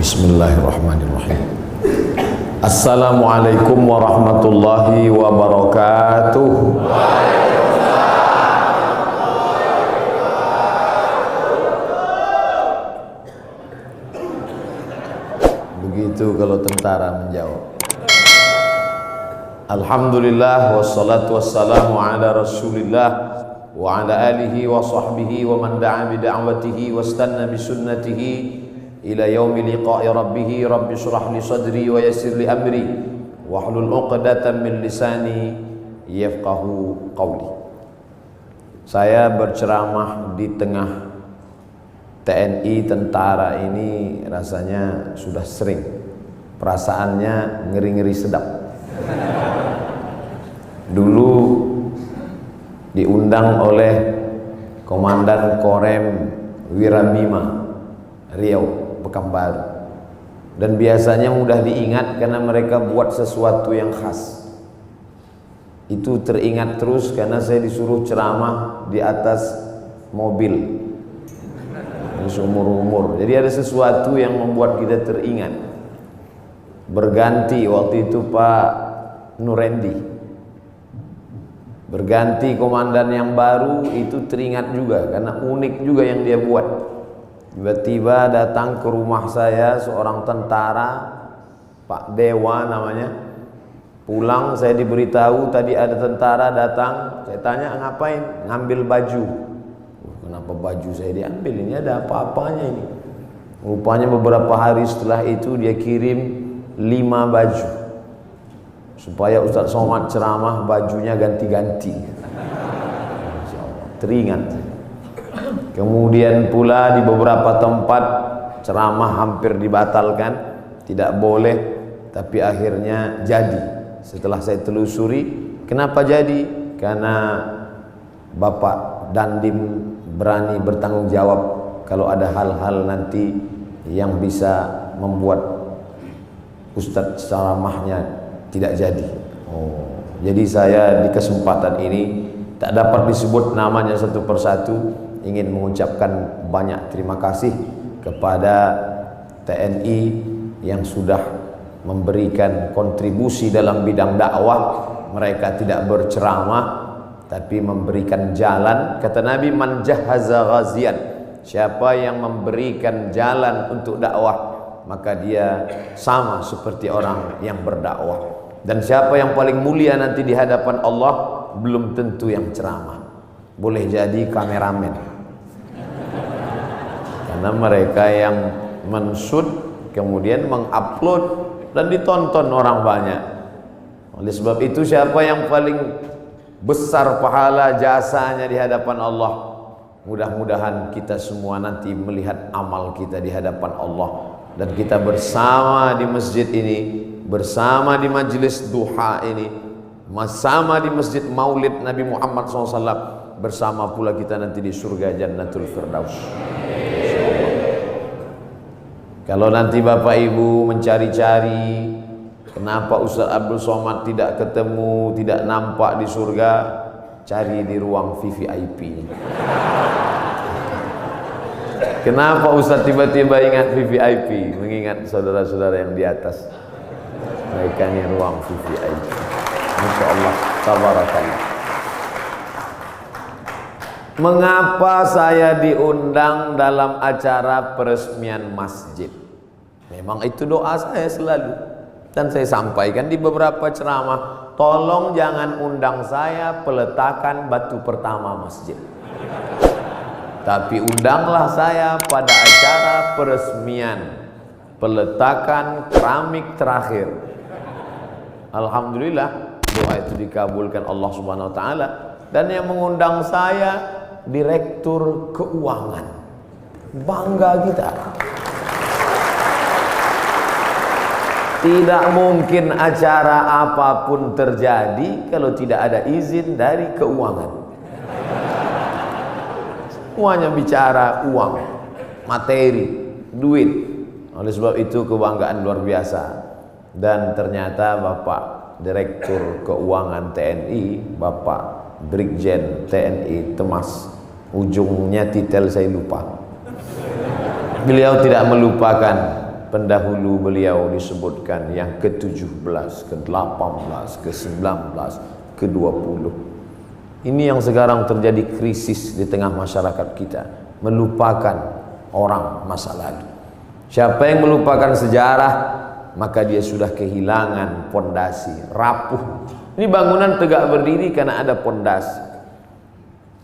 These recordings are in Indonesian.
Bismillahirrahmanirrahim. Assalamualaikum warahmatullahi wabarakatuh. Begitu kalau tentara menjawab. Alhamdulillah wassalatu wassalamu ala Rasulillah wa ala alihi wa sahbihi wa man da'a bi da'watihi wastanna bi sunnatihi ila yaumi liqa'i rabbih. Rabbi shrah li sadri wa yassir li amri wahlul 'uqdatam min lisani yafqahu qawli. Saya berceramah di tengah TNI, tentara ini rasanya sudah sering. Perasaannya ngeri-ngeri sedap. Dulu diundang oleh Komandan Korem Wirabima Riau Pekanbaru, dan biasanya mudah diingat karena mereka buat sesuatu yang khas. Itu teringat terus karena saya disuruh ceramah di atas mobil seumur-umur. Jadi ada sesuatu yang membuat kita teringat. Berganti waktu itu Pak Nurendi, berganti komandan yang baru, itu teringat juga karena unik juga yang dia buat. Tiba-tiba datang ke rumah saya seorang tentara, Pak Dewa namanya. Pulang saya diberitahu tadi ada tentara datang. Saya tanya ngapain? Ngambil baju. Kenapa baju saya diambil? Ini ada apa-apanya ini? Rupanya beberapa hari setelah itu dia kirim 5 baju supaya Ustaz Somad ceramah bajunya ganti-ganti. Teringat. Kemudian pula di beberapa tempat ceramah hampir dibatalkan, tidak boleh, tapi akhirnya jadi. Setelah saya telusuri, kenapa jadi? Karena Bapak Dandim berani bertanggung jawab kalau ada hal-hal nanti yang bisa membuat Ustadz ceramahnya tidak jadi. Jadi saya di kesempatan ini tak dapat disebut namanya satu persatu, ingin mengucapkan banyak terima kasih kepada TNI yang sudah memberikan kontribusi dalam bidang dakwah. Mereka tidak berceramah tapi memberikan jalan. Kata Nabi, man jahaza ghazian, siapa yang memberikan jalan untuk dakwah maka dia sama seperti orang yang berdakwah. Dan siapa yang paling mulia nanti di hadapan Allah belum tentu yang ceramah, boleh jadi kameramen, karena mereka yang menshoot kemudian mengupload dan ditonton orang banyak. Oleh sebab itu siapa yang paling besar pahala jasanya di hadapan Allah? Mudah-mudahan kita semua nanti melihat amal kita di hadapan Allah, dan kita bersama di masjid ini, bersama di majelis duha ini, bersama di masjid Maulid Nabi Muhammad SAW, bersama pula kita nanti di surga Jannatul Firdaus. Kalau nanti Bapak Ibu mencari-cari kenapa Ustaz Abdul Somad tidak ketemu, tidak nampak di surga, cari di ruang VVIP. Kenapa Ustaz tiba-tiba ingat VVIP? Mengingat saudara-saudara yang di atas. Mereka ini ruang VVIP. Masya Allah, tabarakallah. Mengapa saya diundang dalam acara peresmian masjid? Memang itu doa saya selalu, dan saya sampaikan di beberapa ceramah. Tolong jangan undang saya peletakan batu pertama masjid, tapi undanglah saya pada acara peresmian peletakan keramik terakhir. Alhamdulillah doa itu dikabulkan Allah Subhanahu wa taala, dan yang mengundang saya Direktur Keuangan. Bangga kita. Tidak mungkin acara apapun terjadi kalau tidak ada izin dari keuangan. Semuanya bicara uang, materi, duit. Oleh sebab itu kebanggaan luar biasa. Dan ternyata Bapak Direktur Keuangan TNI, Bapak Brigjen TNI Temas, ujungnya titel saya lupa. Beliau tidak melupakan pendahulu beliau disebutkan yang ke-17, ke-18, ke-19, ke-20. Ini yang sekarang terjadi krisis di tengah masyarakat kita, melupakan orang masa lalu. Siapa yang melupakan sejarah, maka dia sudah kehilangan pondasi, rapuh. Ini bangunan tegak berdiri karena ada pondasi.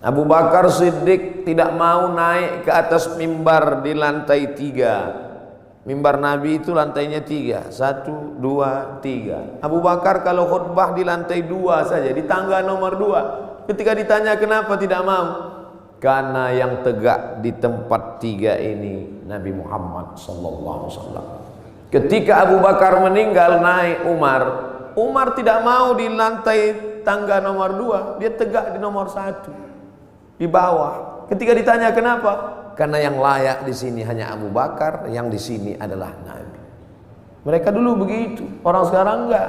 Abu Bakar Siddiq tidak mau naik ke atas mimbar di lantai 3. Mimbar Nabi itu lantainya 3, 1, 2, 3. Abu Bakar kalau khutbah di lantai 2 saja, di tangga nomor 2. Ketika ditanya kenapa tidak mau, karena yang tegak di tempat 3 ini Nabi Muhammad SAW. Ketika Abu Bakar meninggal, naik Umar tidak mau di lantai tangga nomor 2, dia tegak di nomor 1. Di bawah. Ketika ditanya kenapa? Karena yang layak di sini hanya Abu Bakar, yang di sini adalah Nabi. Mereka dulu begitu, orang sekarang enggak.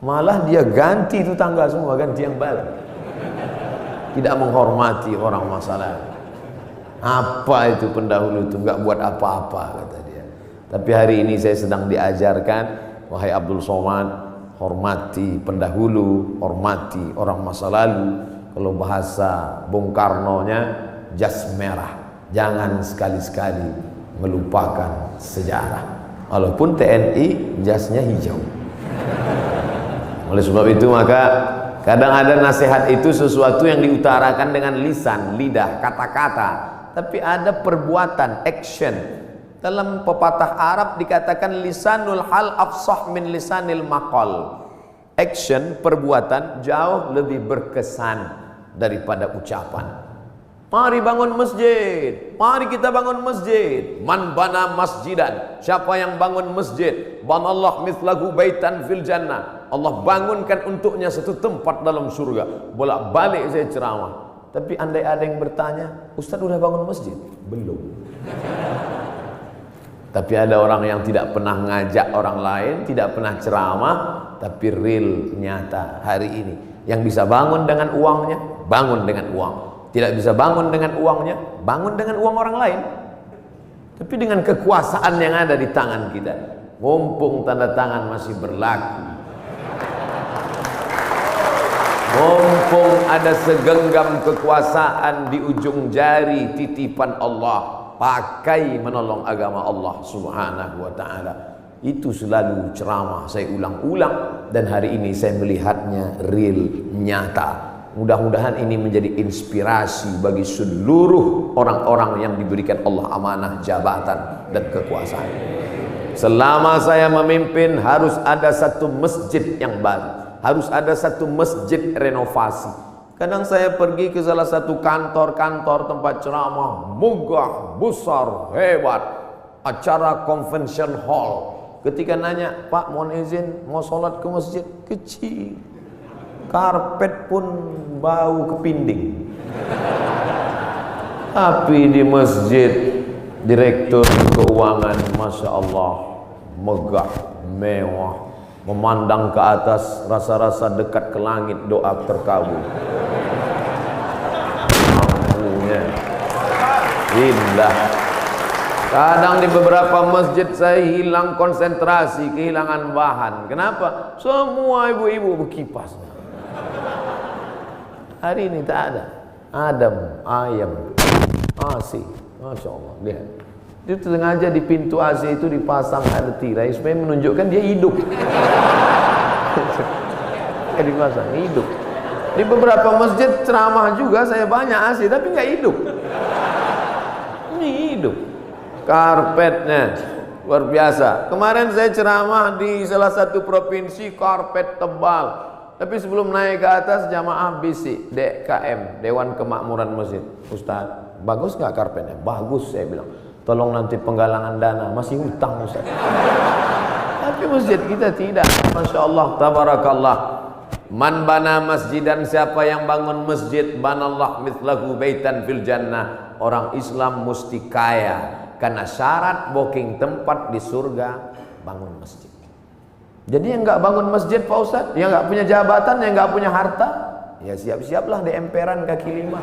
Malah dia ganti itu tangga semua, ganti yang baru. Tidak menghormati orang masa lalu. Apa itu pendahulu itu, enggak buat apa-apa kata dia. Tapi hari ini saya sedang diajarkan, wahai Abdul Somad, hormati pendahulu, hormati orang masa lalu. Kalau bahasa Bung Karno-nya, jas merah. Jangan sekali-sekali melupakan sejarah. Walaupun TNI jasnya hijau. Oleh sebab itu maka kadang ada nasihat itu sesuatu yang diutarakan dengan lisan, lidah, kata-kata, tapi ada perbuatan, action. Dalam pepatah Arab dikatakan lisanul hal afsah min lisanil maqal. Action, perbuatan jauh lebih berkesan daripada ucapan. Mari bangun masjid, mari kita bangun masjid. Man bana masjidan, siapa yang bangun masjid, banallah mithlahu baitan fil jannah, Allah bangunkan untuknya satu tempat dalam surga. Bolak-balik saya ceramah, tapi andai ada yang bertanya, Ustaz udah bangun masjid? Belum. Tapi ada orang yang tidak pernah ngajak orang lain, tidak pernah ceramah, tapi real, nyata hari ini. Yang bisa bangun dengan uangnya, bangun dengan uang. Tidak bisa bangun dengan uangnya, bangun dengan uang orang lain. Tapi dengan kekuasaan yang ada di tangan kita, mumpung tanda tangan masih berlaku, mumpung ada segenggam kekuasaan di ujung jari titipan Allah, pakai menolong agama Allah Subhanahu wa ta'ala. Itu selalu ceramah saya ulang-ulang, dan hari ini saya melihatnya real, nyata. Mudah-mudahan ini menjadi inspirasi bagi seluruh orang-orang yang diberikan Allah amanah jabatan dan kekuasaan. Selama saya memimpin harus ada satu masjid yang baru, harus ada satu masjid renovasi. Kadang saya pergi ke salah satu kantor-kantor tempat ceramah, megah, besar, hebat, acara convention hall. Ketika nanya, Pak mohon izin mau sholat ke masjid, kecil, karpet pun bau kepinding. Tapi di masjid direktur keuangan, Masya Allah, megah, mewah, memandang ke atas, rasa-rasa dekat ke langit, doa terkabul. Mampunya indah. Kadang di beberapa masjid saya hilang konsentrasi, kehilangan bahan. Kenapa? Semua ibu-ibu berkipas. Hari ini tak ada. Adam, ayam, AC. Masya Allah, lihat. Itu sengaja di pintu AC itu dipasang ada tirai supaya menunjukkan dia hidup. Dipasang, hidup. Di beberapa masjid ceramah juga saya banyak AC, tapi nggak hidup. Ini hidup. Karpetnya luar biasa. Kemarin saya ceramah di salah satu provinsi, karpet tebal. Tapi sebelum naik ke atas, jamaah bisik, DKM, Dewan Kemakmuran Masjid. Ustaz, bagus nggak karpetnya? Bagus, saya bilang. Tolong nanti penggalangan dana, masih hutang Ustaz. Tapi masjid kita tidak. Masya Allah, tabarakallah. Man bana masjidan, siapa yang bangun masjid, banallah mithlahu baitan fil jannah. Orang Islam mesti kaya, karena syarat booking tempat di surga bangun masjid. Jadi yang nggak bangun masjid Pak Ustadz, yang nggak punya jabatan, yang nggak punya harta, ya siap-siaplah di emperan kaki lima.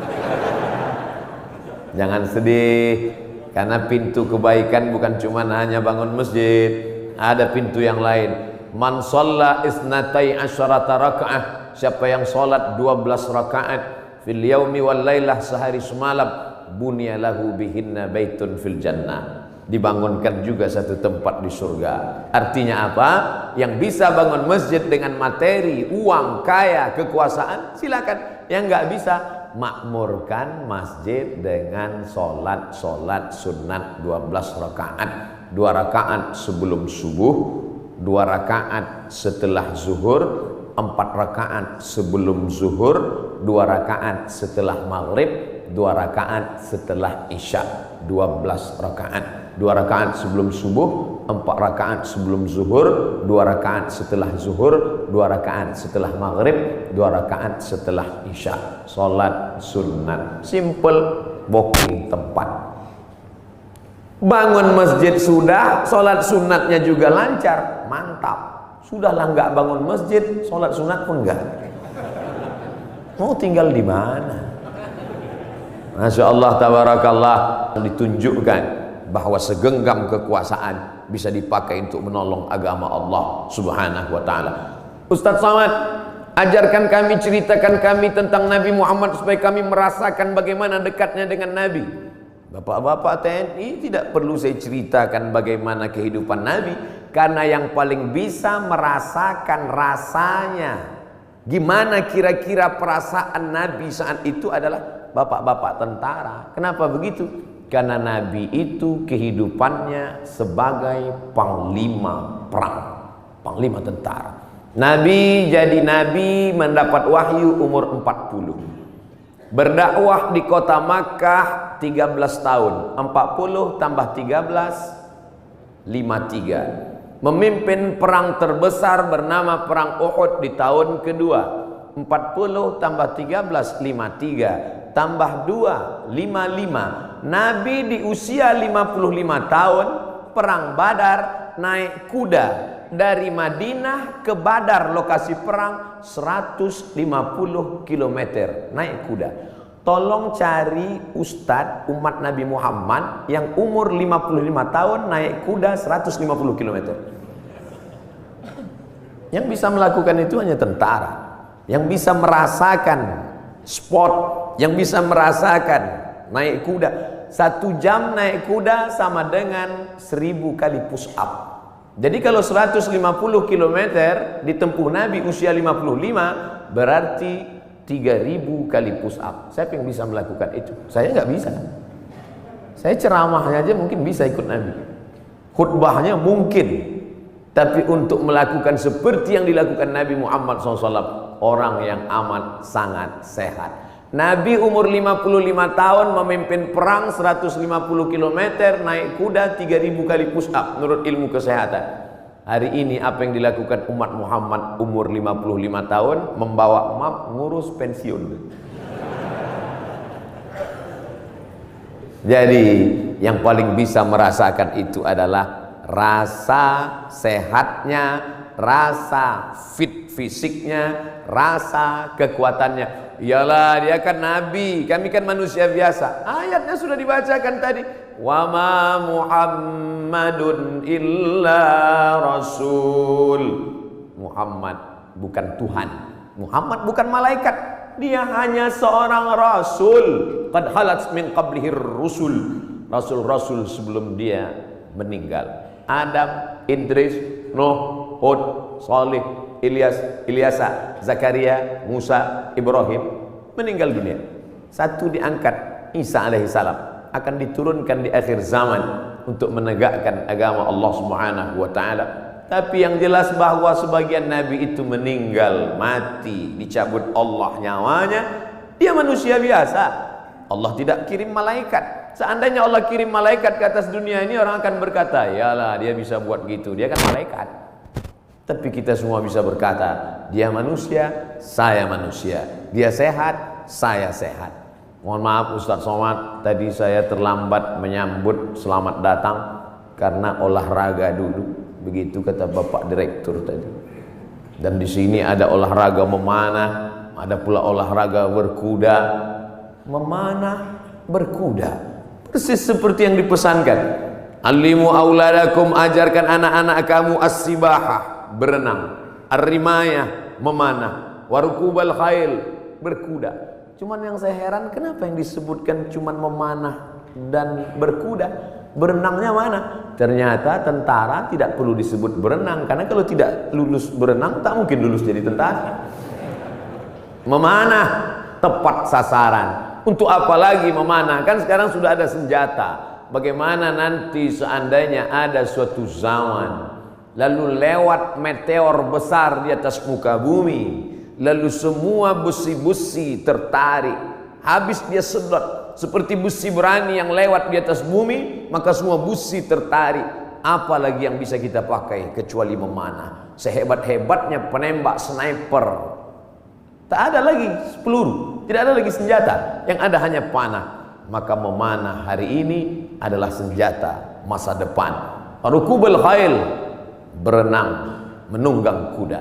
Jangan sedih, Karena pintu kebaikan bukan cuma hanya bangun masjid, ada pintu yang lain. Man shalla isnatai asyarata rakaah, siapa yang salat 12 rakaat fil yaumi wal lailah, sehari semalam, bunya lahu bihinna baitun fil jannah, dibangunkan juga satu tempat di surga. Artinya apa? Yang bisa bangun masjid dengan materi, uang, kaya, kekuasaan, silakan. Yang nggak bisa, makmurkan masjid dengan solat sunat 12 rakaat. 2 rakaat sebelum subuh, 2 rakaat setelah zuhur, 4 rakaat sebelum zuhur, 2 rakaat setelah maghrib, 2 rakaat setelah isya. 12 rakaat. 2 rakaat sebelum subuh, 4 rakaat sebelum zuhur, 2 rakaat setelah zuhur, 2 rakaat setelah maghrib, 2 rakaat setelah isya. Salat sunat, simple, booking tempat. Bangun masjid sudah, salat sunatnya juga lancar, mantap. Sudahlah nggak bangun masjid, salat sunat pun enggak. Mau tinggal di mana? Masya Allah, tabarakallah, ditunjukkan bahwa segenggam kekuasaan bisa dipakai untuk menolong agama Allah subhanahu wa ta'ala. Ustaz Somad, ajarkan kami, ceritakan kami tentang Nabi Muhammad supaya kami merasakan bagaimana dekatnya dengan Nabi. Bapak-bapak TNI, tidak perlu saya ceritakan bagaimana kehidupan Nabi, karena yang paling bisa merasakan rasanya, gimana kira-kira perasaan Nabi saat itu adalah bapak-bapak tentara. Kenapa begitu? Karena Nabi itu kehidupannya sebagai panglima perang, panglima tentara. Nabi jadi Nabi mendapat wahyu umur 40. Berdakwah di kota Makkah 13 tahun. 40 tambah 13, 53. Memimpin perang terbesar bernama Perang Uhud di tahun kedua. 40 tambah 13, 53. Tambah 2, 55. Nabi di usia 55 tahun, perang Badar, naik kuda dari Madinah ke Badar, lokasi perang 150 km naik kuda. Tolong cari ustadz umat Nabi Muhammad yang umur 55 tahun naik kuda 150 km. Yang bisa melakukan itu hanya tentara, yang bisa merasakan sport, yang bisa merasakan naik kuda. 1 jam naik kuda sama dengan 1000 kali push up. Jadi kalau 150 km ditempuh Nabi usia 55, berarti 3000 kali push up. Siapa yang bisa melakukan itu? Saya nggak bisa. Saya ceramahnya aja mungkin bisa ikut Nabi, khutbahnya mungkin, tapi untuk melakukan seperti yang dilakukan Nabi Muhammad SAW, orang yang amat sangat sehat. Nabi umur 55 tahun memimpin perang 150 km, naik kuda 3000 kali push up menurut ilmu kesehatan. Hari ini apa yang dilakukan umat Muhammad umur 55 tahun? Membawa map ngurus pensiun. Jadi yang paling bisa merasakan itu adalah rasa sehatnya, rasa fit fisiknya, rasa kekuatannya. Iyalah, dia kan Nabi, kami kan manusia biasa. Ayatnya sudah dibacakan tadi. Wa ma Muhammadun illa rasul. Muhammad bukan Tuhan, Muhammad bukan malaikat, dia hanya seorang rasul. Qad halat min qablihir rusul. Rasul-rasul sebelum dia meninggal. Adam, Idris, Nuh, Hud, Salih, Ilyasa, Zakaria, Musa, Ibrahim meninggal dunia. Satu diangkat, Isa alaihissalam akan diturunkan di akhir zaman untuk menegakkan agama Allah Subhanahu wa taala. Tapi yang jelas bahwa sebagian nabi itu meninggal, mati, dicabut Allah nyawanya. Dia manusia biasa. Allah tidak kirim malaikat. Seandainya Allah kirim malaikat ke atas dunia ini, orang akan berkata, yalah dia bisa buat gitu, dia kan malaikat. Tapi kita semua bisa berkata, dia manusia, saya manusia. Dia sehat, saya sehat. Mohon maaf Ustaz Somad, tadi saya terlambat menyambut selamat datang karena olahraga dulu. Begitu kata Bapak Direktur tadi. Dan di sini ada olahraga memanah, ada pula olahraga berkuda. Memanah, berkuda. Persis seperti yang dipesankan. Alimu auladakum, ajarkan anak-anak kamu as-sibahah, berenang, ar-rimayah, memanah, warukubal khail, berkuda. Cuman yang saya heran, kenapa yang disebutkan cuman memanah dan berkuda? Berenangnya mana? Ternyata tentara tidak perlu disebut berenang, karena kalau tidak lulus berenang tak mungkin lulus jadi tentara. Memanah tepat sasaran. Untuk apa lagi memanah? Kan sekarang sudah ada senjata. Bagaimana nanti seandainya ada suatu zaman lalu lewat meteor besar di atas muka bumi, lalu semua besi-besi tertarik, habis dia sedot seperti besi berani yang lewat di atas bumi, maka semua besi tertarik. Apalagi yang bisa kita pakai kecuali memanah? Sehebat-hebatnya penembak sniper, tak ada lagi peluru, tidak ada lagi senjata, yang ada hanya panah. Maka memanah hari ini adalah senjata masa depan. Rukubul khail, berenang, menunggang kuda.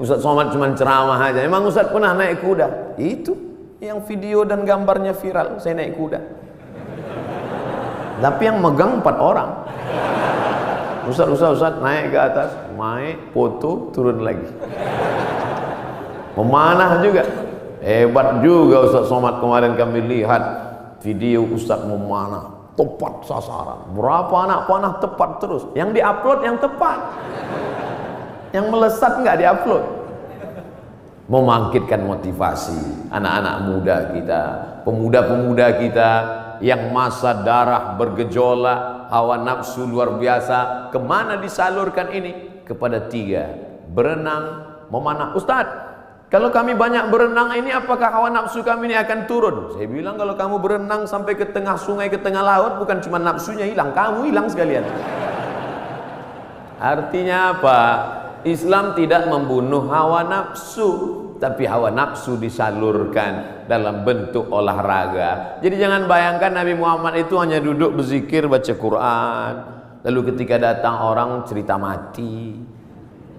Ustaz Somad cuma ceramah aja. Emang Ustaz pernah naik kuda? Itu yang video dan gambarnya viral, saya naik kuda. Tapi yang megang 4 orang. Ustaz naik ke atas, naik, foto, turun lagi. Memanah juga. Hebat juga Ustaz Somad, kemarin kami lihat video Ustaz memanah, tepat sasaran. Berapa anak panah tepat terus. Yang diupload yang tepat. Yang melesat nggak diupload. Membangkitkan motivasi anak-anak muda kita, pemuda-pemuda kita yang masa darah bergejolak, hawa nafsu luar biasa. Kemana disalurkan ini? Kepada 3: berenang, memanah. Ustaz, kalau kami banyak berenang ini, apakah hawa nafsu kami ini akan turun? Saya bilang, kalau kamu berenang sampai ke tengah sungai, ke tengah laut, bukan cuma nafsunya hilang, kamu hilang sekalian. Artinya apa? Islam tidak membunuh hawa nafsu, tapi hawa nafsu disalurkan dalam bentuk olahraga. Jadi jangan bayangkan Nabi Muhammad itu hanya duduk berzikir, baca Quran, lalu ketika datang orang cerita mati.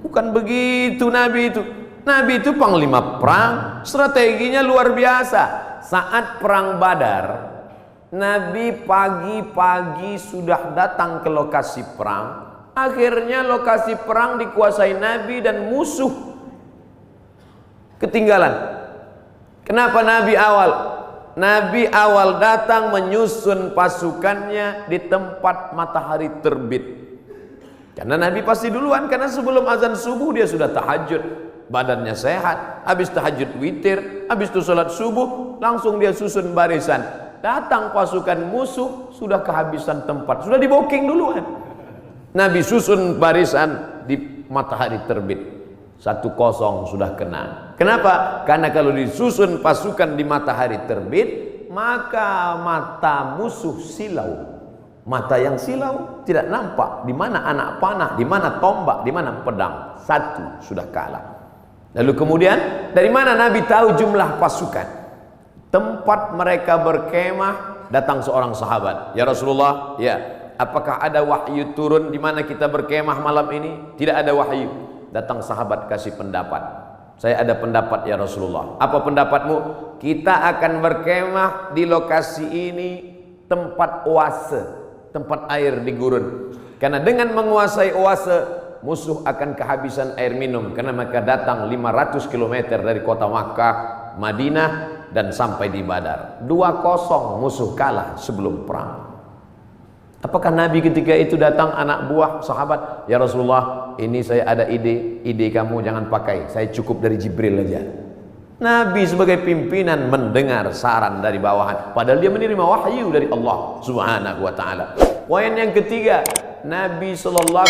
Bukan begitu Nabi itu. Nabi itu panglima perang, strateginya luar biasa. Saat perang Badar, Nabi pagi-pagi sudah datang ke lokasi perang. Akhirnya lokasi perang dikuasai Nabi dan musuh ketinggalan. Kenapa Nabi awal? Nabi awal datang menyusun pasukannya di tempat matahari terbit. Karena Nabi pasti duluan, karena sebelum azan subuh dia sudah tahajud. Badannya sehat, habis tahajud witir, habis itu sholat subuh, langsung dia susun barisan. Datang pasukan musuh, sudah kehabisan tempat, sudah di booking duluan. Nabi susun barisan di matahari terbit. 1-0 sudah kena. Kenapa? Karena kalau disusun pasukan di matahari terbit, maka mata musuh silau. Mata yang silau tidak nampak di mana anak panah, di mana tombak, di mana pedang. 1 sudah kalah. Lalu kemudian dari mana Nabi tahu jumlah pasukan? Tempat mereka berkemah, datang seorang sahabat. Ya Rasulullah, ya, apakah ada wahyu turun di mana kita berkemah malam ini? Tidak ada wahyu. Datang sahabat kasih pendapat. Saya ada pendapat ya Rasulullah. Apa pendapatmu? Kita akan berkemah di lokasi ini, tempat oase, tempat air di gurun. Karena dengan menguasai oase, musuh akan kehabisan air minum, karena mereka datang 500 km dari kota Makkah, Madinah, dan sampai di Badar. 2-0 musuh kalah sebelum perang. Apakah Nabi ketika itu datang anak buah sahabat, ya Rasulullah, ini saya ada ide kamu jangan pakai, saya cukup dari Jibril aja. Nabi sebagai pimpinan mendengar saran dari bawahan, padahal dia menerima wahyu dari Allah Subhanahu wa taala. Poin yang ketiga, Nabi SAW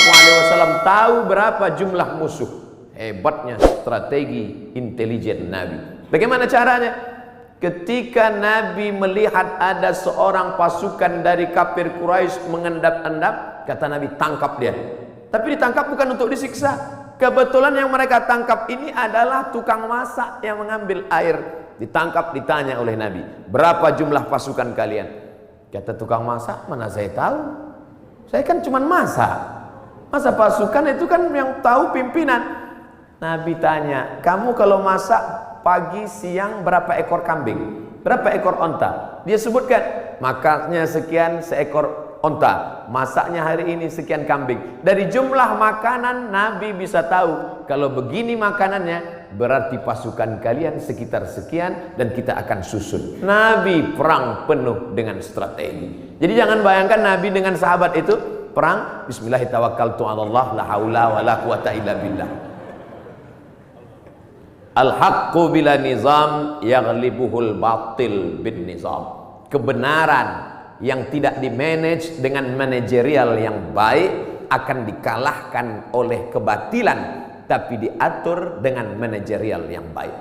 tahu berapa jumlah musuh. Hebatnya strategi intelijen Nabi. Bagaimana caranya? Ketika Nabi melihat ada seorang pasukan dari kafir Quraisy mengendap-endap, kata Nabi, tangkap dia. Tapi ditangkap bukan untuk disiksa. Kebetulan yang mereka tangkap ini adalah tukang masak yang mengambil air. Ditangkap, ditanya oleh Nabi, berapa jumlah pasukan kalian? Kata tukang masak, mana saya tahu? Saya kan cuma masak. Masa pasukan itu kan yang tahu pimpinan. Nabi tanya, kamu kalau masak pagi siang berapa ekor kambing? Berapa ekor onta? Dia sebutkan makannya sekian seekor onta, masaknya hari ini sekian kambing. Dari jumlah makanan Nabi bisa tahu kalau begini makanannya berarti pasukan kalian sekitar sekian dan kita akan susun. Nabi perang penuh dengan strategi. Jadi jangan bayangkan Nabi dengan sahabat itu perang bismillahirrahmanirrahim la haula wala quwata illa billah. Al-haqqu bila nizam yaghlibuhul batil bin nizam. Kebenaran yang tidak dimanage dengan manajerial yang baik akan dikalahkan oleh kebatilan, tapi diatur dengan manajerial yang baik.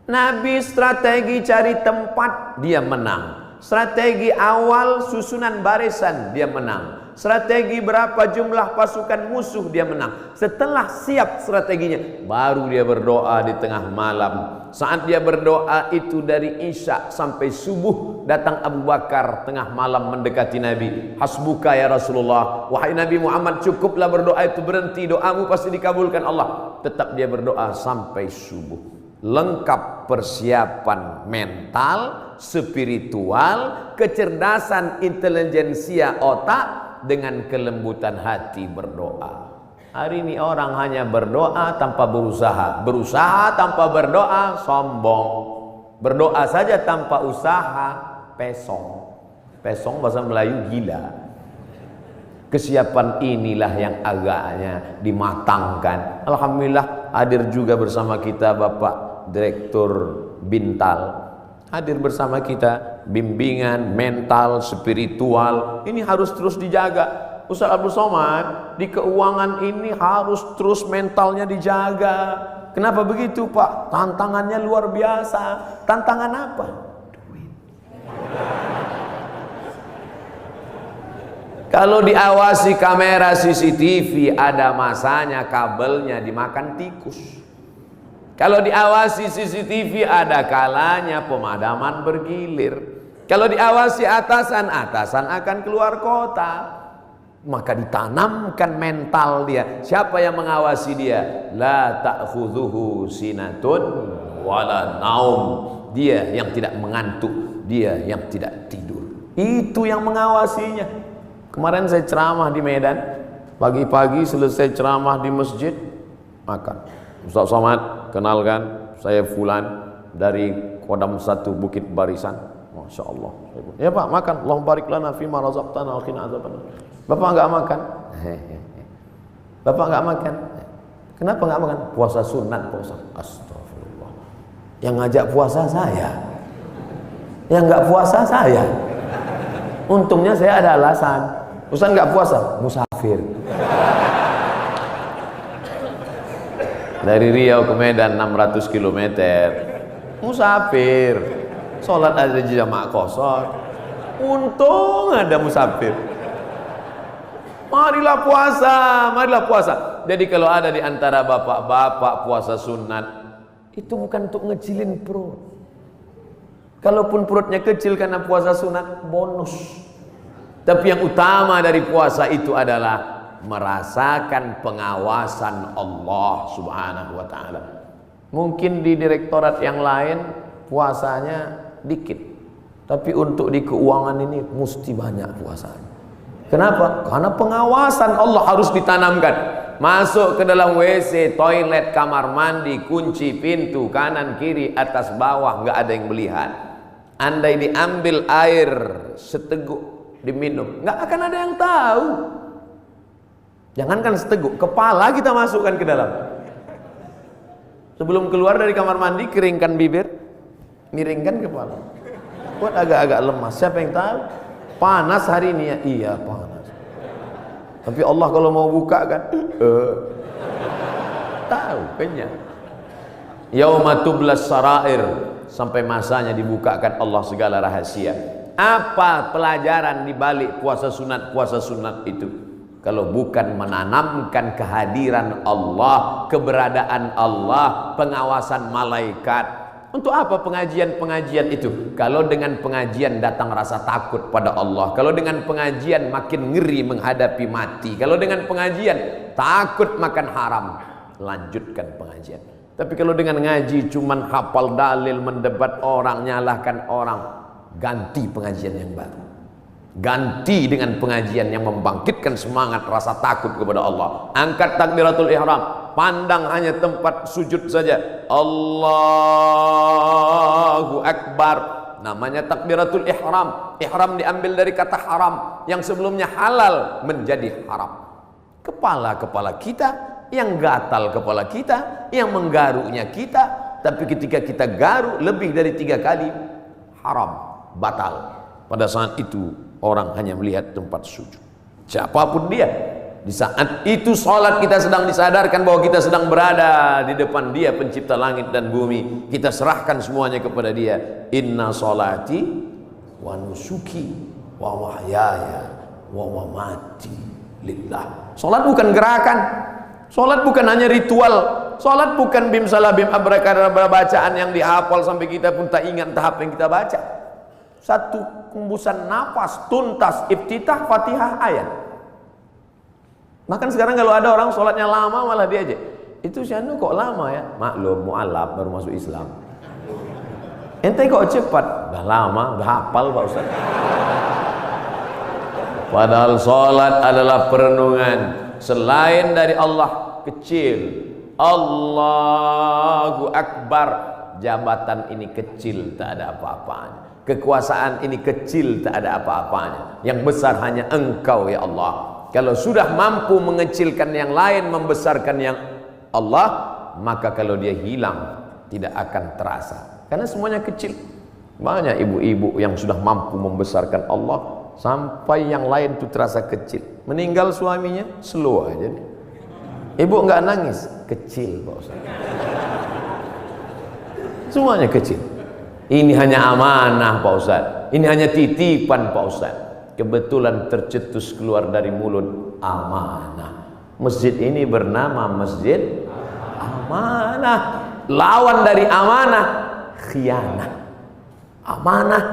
Nabi strategi cari tempat, dia menang. Strategi awal susunan barisan, dia menang. Strategi berapa jumlah pasukan musuh, dia menang. Setelah siap strateginya, baru dia berdoa di tengah malam. Saat dia berdoa itu dari Isya sampai subuh, datang Abu Bakar tengah malam mendekati Nabi. Hasbuka ya Rasulullah, wahai Nabi Muhammad, cukuplah berdoa itu, berhenti, doamu pasti dikabulkan Allah. Tetap dia berdoa sampai subuh. Lengkap persiapan mental, spiritual, kecerdasan intelijensia otak dengan kelembutan hati berdoa. Hari ini orang hanya berdoa tanpa berusaha, berusaha tanpa berdoa sombong, berdoa saja tanpa usaha pesong. Pesong bahasa Melayu gila. Kesiapan inilah yang agaknya dimatangkan. Alhamdulillah hadir juga bersama kita Bapak Direktur Bintal, hadir bersama kita. Bimbingan mental, spiritual ini harus terus dijaga. Ustaz Abdul Somad, di keuangan ini harus terus mentalnya dijaga. Kenapa begitu Pak? Tantangannya luar biasa. Tantangan apa? Duit. Kalau diawasi kamera CCTV, ada masanya kabelnya dimakan tikus. Kalau diawasi CCTV, ada kalanya pemadaman bergilir. Kalau diawasi atasan, atasan akan keluar kota. Maka ditanamkan mental dia. Siapa yang mengawasi dia? La ta'khudhuhu sinatun wala naum. Dia yang tidak mengantuk, dia yang tidak tidur. Itu yang mengawasinya. Kemarin saya ceramah di Medan, pagi-pagi selesai ceramah di masjid, makan. Ustaz Somad, kenalkan, saya Fulan dari Kodam 1 Bukit Barisan. Masya Allah. Ya Pak, makan. Allahumma barik lana fima razaqtana wa qina azabannar. Bapak enggak makan? Bapak enggak makan? Kenapa enggak makan? Puasa sunat, puasa. Astagfirullah. Yang ngajak puasa saya, yang enggak puasa saya. Untungnya saya ada alasan. Ustaz enggak puasa, musafir. Dari Riau ke Medan 600 km. Musafir. Sholat ada jamaah kosor. Untung ada musafir. Marilah puasa, marilah puasa. Jadi kalau ada di antara bapak-bapak puasa sunat, itu bukan untuk ngecilin perut. Kalaupun perutnya kecil karena puasa sunat, bonus. Tapi yang utama dari puasa itu adalah merasakan pengawasan Allah Subhanahu wa ta'ala. Mungkin di direktorat yang lain puasanya dikit, tapi untuk di keuangan ini mesti banyak puasanya. Kenapa? Karena pengawasan Allah harus ditanamkan. Masuk ke dalam WC, toilet, kamar mandi, kunci pintu kanan kiri atas bawah, nggak ada yang melihat. Andai diambil air seteguk diminum, nggak akan ada yang tahu. Jangankan seteguk, kepala kita masukkan ke dalam. Sebelum keluar dari kamar mandi, keringkan bibir, miringkan kepala. Buat agak-agak lemas, siapa yang tahu? Panas hari ini ya, iya panas. Tapi Allah kalau mau buka kan, tahu kenyang. Yauma tublas sarair, sampai masanya dibukakan Allah segala rahasia. Apa pelajaran di balik puasa sunat itu? Kalau bukan menanamkan kehadiran Allah, keberadaan Allah, pengawasan malaikat. Untuk apa pengajian-pengajian itu? Kalau dengan pengajian datang rasa takut pada Allah, kalau dengan pengajian makin ngeri menghadapi mati, kalau dengan pengajian takut makan haram, lanjutkan pengajian. Tapi kalau dengan ngaji cuman hafal dalil, mendebat orang, nyalahkan orang, ganti pengajian yang baru. Ganti dengan pengajian yang membangkitkan semangat rasa takut kepada Allah. Angkat takbiratul ihram, pandang hanya tempat sujud saja. Allahu Akbar. Namanya takbiratul ihram. Ihram diambil dari kata haram, yang sebelumnya halal menjadi haram. Kepala-kepala kita, yang gatal kepala kita, yang menggaruknya kita. Tapi ketika kita garuk lebih dari 3 kali, haram, batal. Pada saat itu orang hanya melihat tempat sujud. Siapapun dia, di saat itu sholat kita sedang disadarkan bahwa kita sedang berada di depan Dia pencipta langit dan bumi. Kita serahkan semuanya kepada Dia. Inna sholati wa nusuki wa mahyaya wa mamati lillah. Sholat bukan gerakan, sholat bukan hanya ritual, sholat bukan bim salah bim abrakadabra bacaan yang dihafal sampai kita pun tak ingat tahap yang kita baca. Satu hembusan nafas tuntas iftitah Fatihah ayat. Bahkan sekarang kalau ada orang sholatnya lama malah diajak, itu si anu kok lama ya? Maklum mu'alaf baru masuk Islam. Ente kok cepat? Udah lama, udah hafal Pak Ustaz. Padahal sholat adalah perenungan. Selain dari Allah kecil, Allahu Akbar. Jabatan ini kecil, tak ada apa-apanya. Kekuasaan ini kecil, tak ada apa-apanya. Yang besar hanya Engkau ya Allah. Kalau sudah mampu mengecilkan yang lain, membesarkan yang Allah, maka kalau dia hilang tidak akan terasa, karena semuanya kecil. Banyak ibu-ibu yang sudah mampu membesarkan Allah sampai yang lain itu terasa kecil. Meninggal suaminya, slow aja nih. Ibu nggak nangis, kecil Pak Ustaz. Semuanya kecil. Ini hanya amanah Pak Ustaz, ini hanya titipan Pak Ustaz. Kebetulan tercetus keluar dari mulut, amanah. Masjid ini bernama Masjid Amanah. Lawan dari amanah, khianah. Amanah,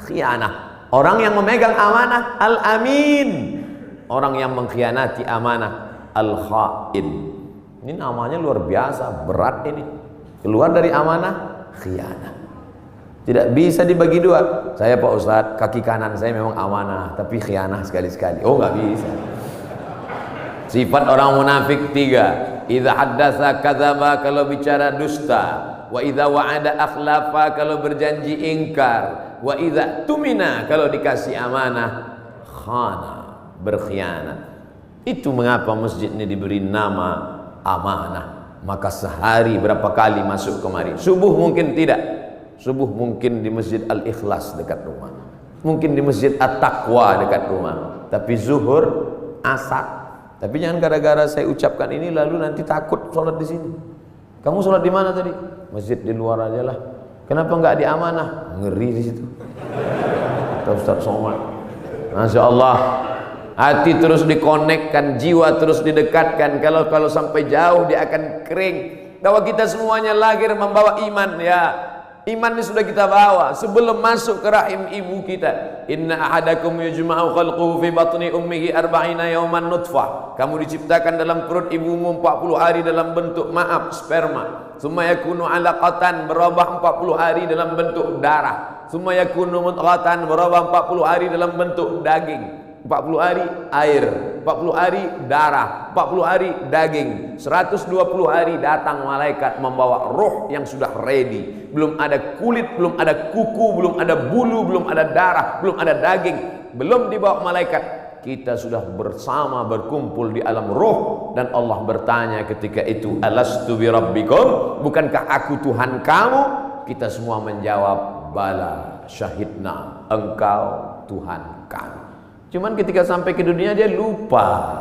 khianah. Orang yang memegang amanah, al-amin. Orang yang mengkhianati amanah, al-khain. Ini namanya luar biasa, berat ini. Keluar dari amanah, khianah. Tidak bisa dibagi dua. Saya Pak Ustadz, kaki kanan saya memang amanah, tapi khianah sekali-sekali. Oh nggak bisa. Sifat orang munafik 3. Idza haddatsa kadzaba, kalau bicara dusta. Wa idza wa'ada akhlafa, kalau berjanji ingkar. Wa idza tumina, kalau dikasih amanah, khana, berkhianat. Itu mengapa masjid ini diberi nama amanah. Maka sehari berapa kali masuk kemari? Subuh mungkin tidak. Subuh mungkin di Masjid Al-Ikhlas dekat rumah, mungkin di Masjid At-Taqwa dekat rumah. Tapi zuhur, asar. Tapi jangan gara-gara saya ucapkan ini lalu nanti takut sholat di sini. Kamu sholat di mana tadi? Masjid di luar aja lah. Kenapa nggak di amanah? Ngeri di situ. Kata Ustaz Somad. Masya Allah. Hati terus dikonekkan, jiwa terus didekatkan. Kalau sampai jauh dia akan kering. Bahwa kita semuanya lahir membawa iman ya. Iman ini sudah kita bawa sebelum masuk ke rahim ibu kita. Inna ahadakum yujma'u khalquhu fi batni ummihi arba'ina yawman nutfah. Kamu diciptakan dalam perut ibumu 40 hari dalam bentuk sperma. Summa yakunu 'alaqatan, berubah 40 hari dalam bentuk darah. Summa yakunu mudghatan, berubah 40 hari dalam bentuk daging. 40 hari air, 40 hari darah, 40 hari daging, 120 hari datang malaikat membawa roh yang sudah ready. Belum ada kulit, belum ada kuku, belum ada bulu, belum ada darah, belum ada daging, belum dibawa malaikat. Kita sudah bersama berkumpul di alam roh. Dan Allah bertanya ketika itu, alastu bi rabbikum, bukankah aku Tuhan kamu? Kita semua menjawab, bala syahidna, engkau Tuhan kami. Cuman ketika sampai ke dunia dia lupa.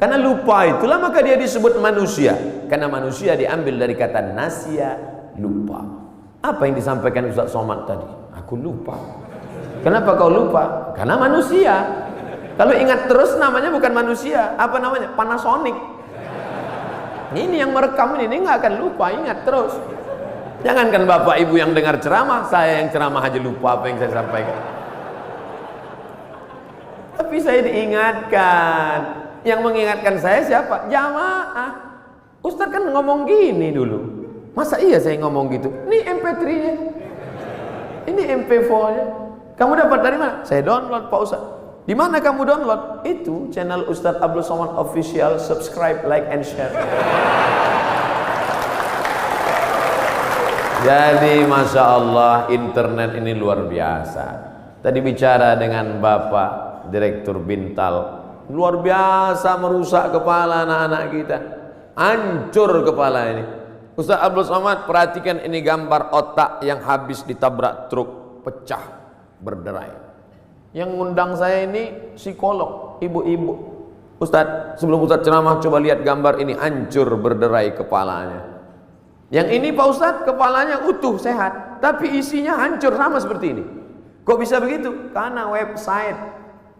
Karena lupa itulah maka dia disebut manusia. Karena manusia diambil dari kata nasya, lupa. Apa yang disampaikan Ustaz Somad tadi? Aku lupa. Kenapa kau lupa? Karena manusia. Kalau ingat terus namanya bukan manusia. Apa namanya? Panasonic. Ini yang merekam ini nggak akan lupa, ingat terus. Jangankan bapak ibu yang dengar ceramah, saya yang ceramah aja lupa apa yang saya sampaikan. Tapi saya diingatkan. Yang mengingatkan saya siapa? Jamaah. Ustaz kan ngomong gini dulu. Masa iya saya ngomong gitu? Ini MP3-nya, ini MP4-nya. Kamu dapat dari mana? Saya download Pak Ustaz. Di mana kamu download? Itu channel Ustaz Abdul Somad Official. Subscribe, like, and share. Jadi Masya Allah, internet ini luar biasa. Tadi bicara dengan Bapak Direktur Bintal, luar biasa merusak kepala anak-anak kita. Hancur kepala ini. Ustaz Abdul Somad, perhatikan ini gambar otak yang habis ditabrak truk, pecah, berderai. Yang ngundang saya ini psikolog, ibu-ibu. Ustaz, sebelum Ustaz ceramah coba lihat gambar ini, hancur berderai kepalanya. Yang ini Pak Ustadz kepalanya utuh sehat, tapi isinya hancur sama seperti ini. Kok bisa begitu? Karena website,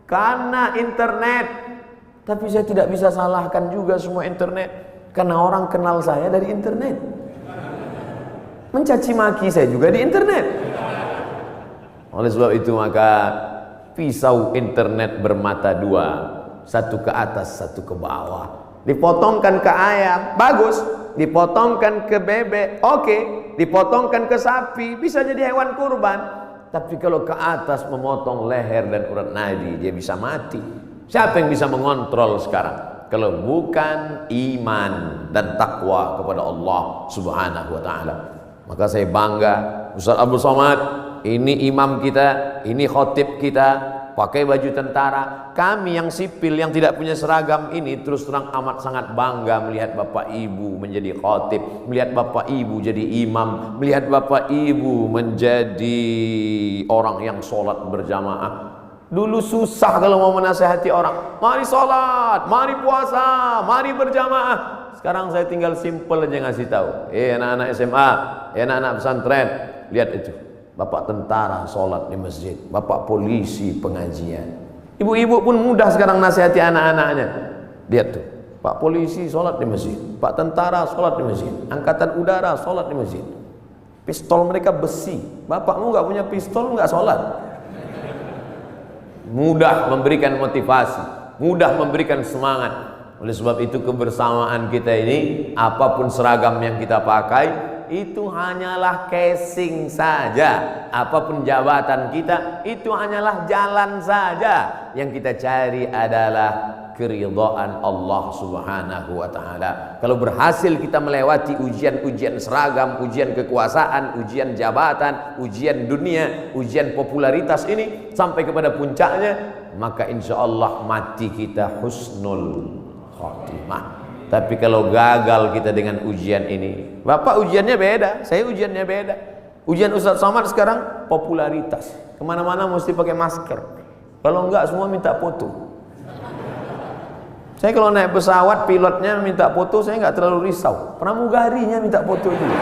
karena internet. Tapi saya tidak bisa salahkan juga semua internet, karena orang kenal saya dari internet. Mencaci maki saya juga di internet. Oleh sebab itu maka pisau internet bermata dua, satu ke atas, satu ke bawah. Dipotongkan ke ayam, bagus. Dipotongkan ke bebek, oke. Dipotongkan ke sapi, bisa jadi hewan kurban. Tapi kalau ke atas memotong leher dan urat nadi, dia bisa mati. Siapa yang bisa mengontrol sekarang? Kalau bukan iman dan takwa kepada Allah Subhanahu wa ta'ala. Maka saya bangga, Ustaz Abdul Somad, ini imam kita, ini khotib kita, pakai baju tentara. Kami yang sipil yang tidak punya seragam ini terus terang amat sangat bangga melihat Bapak Ibu menjadi khotib, melihat Bapak Ibu jadi imam, melihat Bapak Ibu menjadi orang yang sholat berjamaah. Dulu susah kalau mau menasihati orang, mari sholat, mari puasa, mari berjamaah. Sekarang saya tinggal simpel aja ngasih tahu, anak-anak SMA, anak-anak pesantren, lihat itu, bapak tentara sholat di masjid, bapak polisi pengajian. Ibu-ibu pun mudah sekarang nasihati anak-anaknya. Lihat tuh, pak polisi sholat di masjid, pak tentara sholat di masjid, angkatan udara sholat di masjid. Pistol mereka besi, bapakmu nggak punya pistol nggak sholat. Mudah memberikan motivasi, mudah memberikan semangat. Oleh sebab itu kebersamaan kita ini, apapun seragam yang kita pakai, itu hanyalah casing saja. Apapun jabatan kita, itu hanyalah jalan saja. Yang kita cari adalah keridhaan Allah Subhanahu wa ta'ala. Kalau berhasil kita melewati ujian-ujian seragam, ujian kekuasaan, ujian jabatan, ujian dunia, ujian popularitas ini sampai kepada puncaknya, maka insya Allah mati kita husnul khotimah. Tapi kalau gagal kita dengan ujian ini, Bapak ujiannya beda, saya ujiannya beda. Ujian Ustaz Somad sekarang popularitas, kemana-mana mesti pakai masker. Kalau enggak semua minta foto. Saya kalau naik pesawat pilotnya minta foto, saya nggak terlalu risau. Pramugarinya minta foto juga.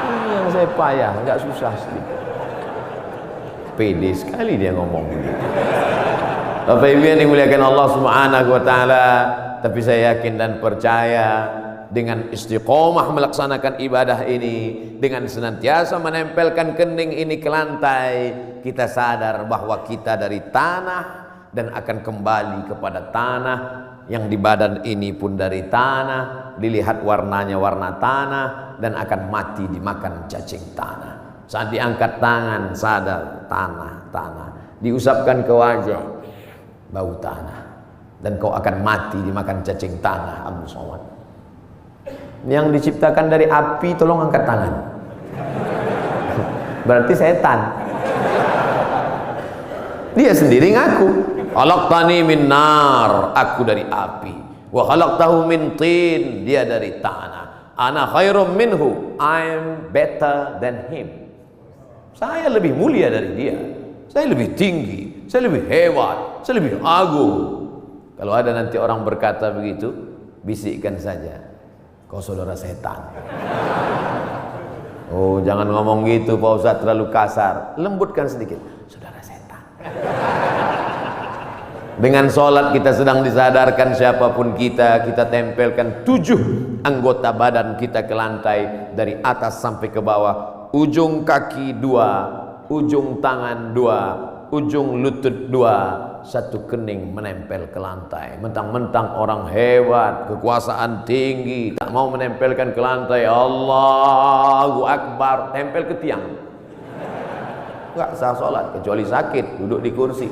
Ini yang saya payah, nggak susah sedikit. Pede sekali dia ngomong begitu. Bapak Ibu yang dimuliakan Allah Subhanahu wa ta'ala, tapi saya yakin dan percaya dengan istiqomah melaksanakan ibadah ini, dengan senantiasa menempelkan kening ini ke lantai, kita sadar bahwa kita dari tanah dan akan kembali kepada tanah. Yang di badan ini pun dari tanah, dilihat warnanya warna tanah, dan akan mati dimakan cacing tanah. Saat diangkat tangan sadar tanah, diusapkan ke wajah bau tanah, dan kau akan mati dimakan cacing tanah. Abdul Somad yang diciptakan dari api, tolong angkat tangan. Berarti setan. Dia sendiri ngaku, khalaqtani min nar, aku dari api, wa khalaqtahu min tin, dia dari tanah, ana khairum minhu, I'm better than him. Saya lebih mulia dari dia, saya lebih tinggi, saya lebih hebat, saya lebih agung. Kalau ada nanti orang berkata begitu, bisikkan saja, kau saudara setan. Oh, jangan ngomong gitu Pak Ustaz, terlalu kasar. Lembutkan sedikit, saudara setan. Dengan sholat kita sedang disadarkan siapapun kita tempelkan 7 anggota badan kita ke lantai, dari atas sampai ke bawah. Ujung kaki 2, ujung tangan 2, ujung lutut 2, satu kening menempel ke lantai. Mentang-mentang orang hebat, kekuasaan tinggi, tak mau menempelkan ke lantai. Allahu Akbar, tempel ke tiang. nggak sah sholat kecuali sakit, duduk di kursi.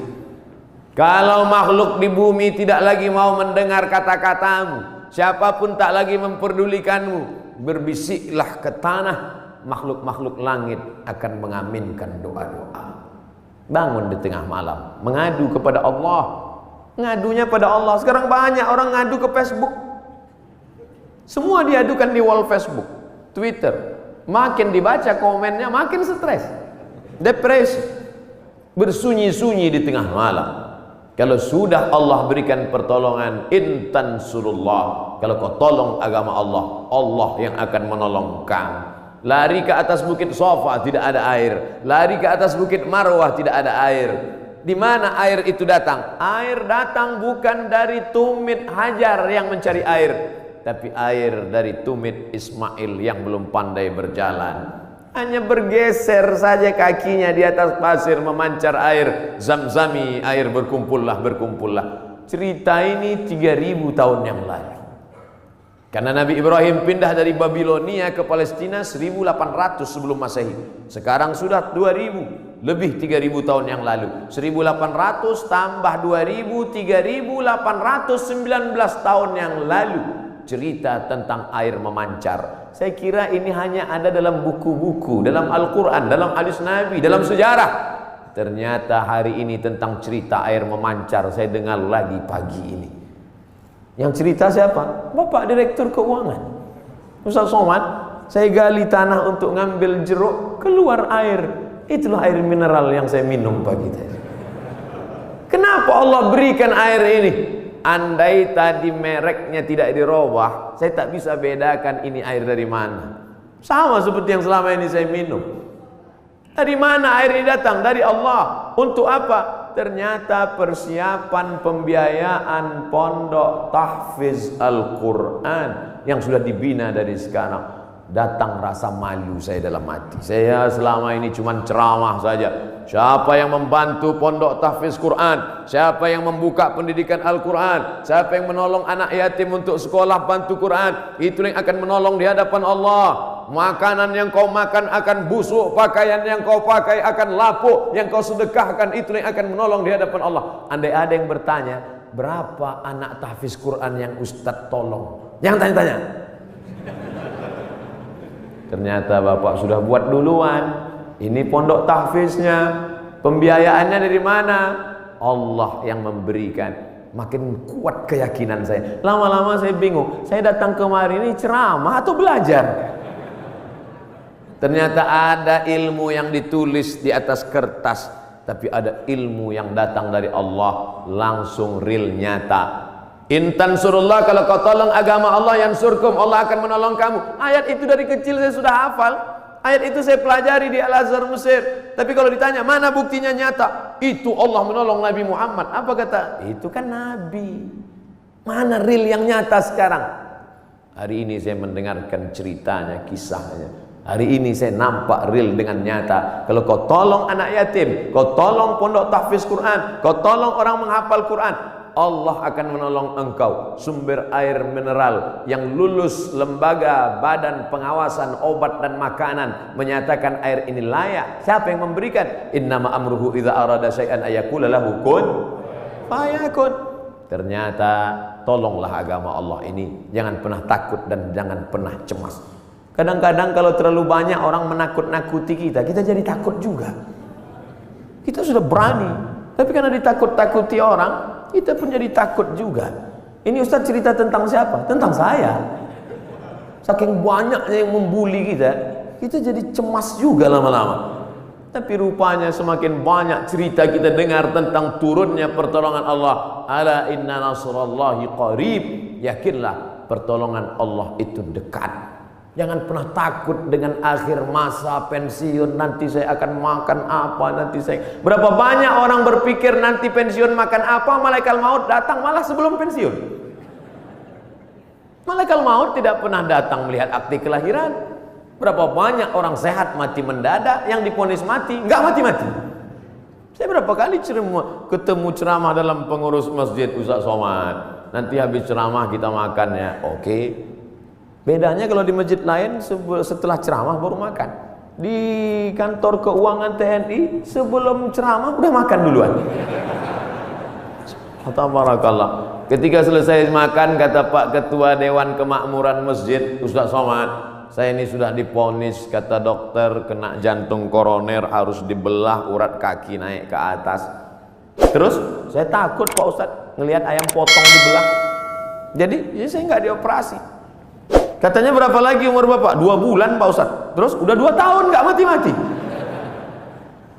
Kalau makhluk di bumi tidak lagi mau mendengar kata-katamu, siapapun tak lagi memperdulikanmu, berbisiklah ke tanah, makhluk-makhluk langit akan mengaminkan doa-doa. Bangun di tengah malam, mengadu kepada Allah. Ngadunya pada Allah. Sekarang banyak orang ngadu ke Facebook. Semua diadukan di wall Facebook, Twitter. Makin dibaca komennya makin stres, depresi, bersunyi-sunyi di tengah malam. Kalau sudah Allah berikan pertolongan, intan surullah, kalau kau tolong agama Allah, Allah yang akan menolong kamu. Lari ke atas bukit Safa tidak ada air, lari ke atas bukit Marwah tidak ada air. Di mana air itu datang? Air datang bukan dari tumit Hajar yang mencari air, tapi air dari tumit Ismail yang belum pandai berjalan. Hanya bergeser saja kakinya di atas pasir memancar air Zamzami, air berkumpullah. Cerita ini 3000 tahun yang lalu. Karena Nabi Ibrahim pindah dari Babilonia ke Palestina 1800 sebelum Masehi. Sekarang sudah 2000, lebih 3000 tahun yang lalu. 1800 tambah 2000, 3819 tahun yang lalu. Cerita tentang air memancar. Saya kira ini hanya ada dalam buku-buku, dalam Al-Quran, dalam hadis Nabi, dalam sejarah. Ternyata hari ini tentang cerita air memancar saya dengar lagi pagi ini. Yang cerita siapa? Bapak Direktur Keuangan, Ustaz Somad. Saya gali tanah untuk ngambil jeruk, keluar air. Itulah air mineral yang saya minum pagi tadi. Kenapa Allah berikan air ini? Andai tadi mereknya tidak dirubah, saya tak bisa bedakan ini air dari mana. Sama seperti yang selama ini saya minum. Dari mana air ini datang? Dari Allah. Untuk apa? Ternyata persiapan pembiayaan pondok tahfiz Al-Quran yang sudah dibina dari sekarang. Datang rasa malu saya dalam hati. Saya selama ini cuma ceramah saja. Siapa yang membantu pondok tahfiz Quran? Siapa yang membuka pendidikan Al-Quran? Siapa yang menolong anak yatim untuk sekolah bantu Quran? Itu yang akan menolong di hadapan Allah. Makanan yang kau makan akan busuk, pakaian yang kau pakai akan lapuk, yang kau sedekahkan itu yang akan menolong di hadapan Allah. Andai ada yang bertanya, berapa anak tahfiz Quran yang Ustadz tolong? Jangan tanya-tanya. Ternyata Bapak sudah buat duluan. Ini pondok tahfiznya, pembiayaannya dari mana? Allah yang memberikan. Makin kuat keyakinan saya. Lama-lama saya bingung. Saya datang kemari ini ceramah atau belajar? Ternyata ada ilmu yang ditulis di atas kertas, tapi ada ilmu yang datang dari Allah langsung real nyata. Intan surullah, kalau kau tolong agama Allah yansurkum, Allah akan menolong kamu. Ayat itu dari kecil saya sudah hafal. Ayat itu saya pelajari di Al-Azhar Mesir. Tapi kalau ditanya mana buktinya nyata, itu Allah menolong Nabi Muhammad. Apa kata? Itu kan Nabi. Mana real yang nyata sekarang? Hari ini saya mendengarkan ceritanya, kisahnya. Hari ini saya nampak real dengan nyata. Kalau kau tolong anak yatim, kau tolong pondok tahfiz Quran, kau tolong orang menghafal Quran, Allah akan menolong engkau. Sumber air mineral yang lulus lembaga badan pengawasan obat dan makanan menyatakan air ini layak. Siapa yang memberikan? Innama amruhu idza arada syai'an ayaqula lahu kun fayakun. Ternyata tolonglah agama Allah ini. Jangan pernah takut dan jangan pernah cemas. Kadang-kadang kalau terlalu banyak orang menakut-nakuti kita, kita jadi takut juga. Kita sudah berani, tapi karena ditakut-takuti orang, kita pun jadi takut juga. Ini Ustaz cerita tentang siapa? Tentang saya. Saking banyaknya yang membuli kita, kita jadi cemas juga lama-lama. Tapi rupanya semakin banyak cerita kita dengar tentang turunnya pertolongan Allah. Ala inna nasrallahi qarib. Yakinlah pertolongan Allah itu dekat. Jangan pernah takut dengan akhir masa pensiun. Nanti saya akan makan apa, nanti saya... Berapa banyak orang berpikir nanti pensiun makan apa, malaikat maut datang malah sebelum pensiun. Malaikat maut tidak pernah datang melihat akte kelahiran. Berapa banyak orang sehat mati mendadak, yang divonis mati nggak mati-mati. Saya berapa kali ketemu ceramah dalam pengurus masjid Ustaz Somad. Nanti habis ceramah kita makan ya, oke. Bedanya kalau di masjid lain setelah ceramah baru makan. di kantor keuangan TNI sebelum ceramah udah makan duluan. Tabarakallah. Ketika selesai makan, kata Pak Ketua Dewan Kemakmuran Masjid, Ustaz Somad, saya ini sudah diponis, kata dokter, kena jantung koroner, harus dibelah urat kaki naik ke atas. Terus saya takut Pak Ustaz ngelihat ayam potong dibelah. Jadi ya saya nggak dioperasi. Katanya berapa lagi umur Bapak? 2 bulan Pak Ustaz. Terus udah 2 tahun nggak mati-mati.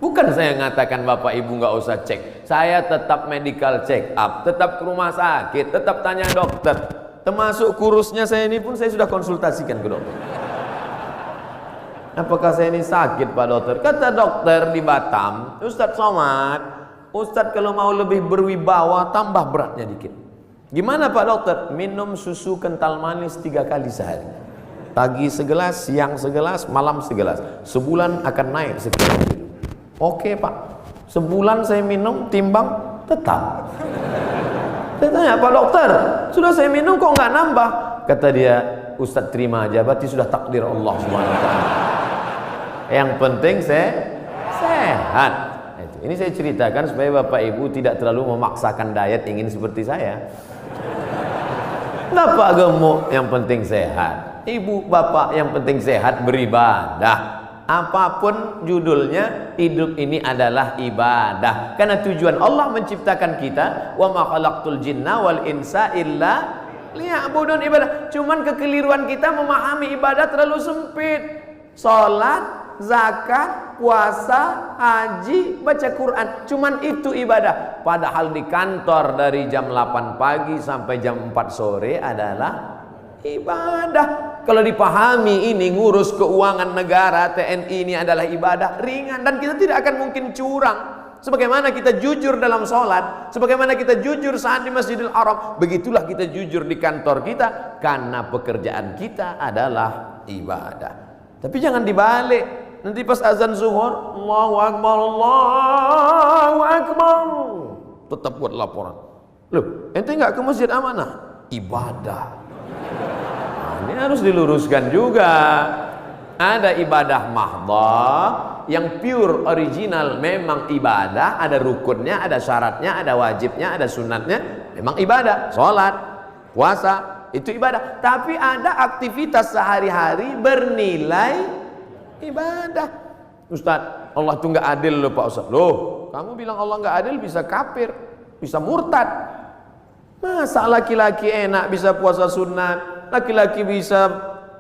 Bukan saya ngatakan Bapak Ibu nggak usah cek. Saya tetap medical check up, tetap ke rumah sakit, tetap tanya dokter. Termasuk kurusnya saya ini pun saya sudah konsultasikan ke dokter. Apakah saya ini sakit Pak Dokter? Kata dokter di Batam, Ustadz Somad, Ustadz kalau mau lebih berwibawa tambah beratnya dikit. Gimana Pak Dokter? Minum susu kental manis 3 kali sehari. Pagi segelas, siang segelas, malam segelas. Sebulan akan naik sekian kilo. Oke Pak, sebulan saya minum, timbang tetap. Saya tanya, Pak Dokter, sudah saya minum kok nggak nambah? Kata dia, Ustadz terima aja, berarti sudah takdir Allah SWT. Yang penting saya sehat. Ini saya ceritakan supaya Bapak Ibu tidak terlalu memaksakan diet ingin seperti saya. Bapak gemuk, yang penting sehat. Ibu, bapak, yang penting sehat, beribadah. Apapun judulnya, hidup ini adalah ibadah. Karena tujuan Allah menciptakan kita, wa ma khalaqtul jinna wal insa illa liya'budun, ibadah. Cuman kekeliruan kita memahami ibadah terlalu sempit. Salat, zakat, puasa, haji, baca Quran, cuman itu ibadah. Padahal di kantor dari jam 8 pagi sampai jam 4 sore adalah ibadah. Kalau dipahami ini, ngurus keuangan negara TNI ini adalah ibadah ringan, dan kita tidak akan mungkin curang. Sebagaimana kita jujur dalam sholat, sebagaimana kita jujur saat di Masjidil Haram, begitulah kita jujur di kantor kita, karena pekerjaan kita adalah ibadah. Tapi jangan dibalik. Nanti pas azan zuhur, Allahu Akbar, Allahu Akbar, tetap buat laporan. Loh, ente nggak ke masjid amanah? Ibadah. Ini harus diluruskan juga. Ada ibadah mahdhah yang pure original, memang ibadah, ada rukunnya, ada syaratnya, ada wajibnya, ada sunatnya, memang ibadah. Sholat, puasa, itu ibadah. Tapi ada aktivitas sehari-hari bernilai ibadah. Ustadz, Allah itu nggak adil loh Pak Ustadz. Loh, kamu bilang Allah nggak adil, bisa kafir, bisa murtad. Masa laki-laki enak bisa puasa sunat, laki-laki bisa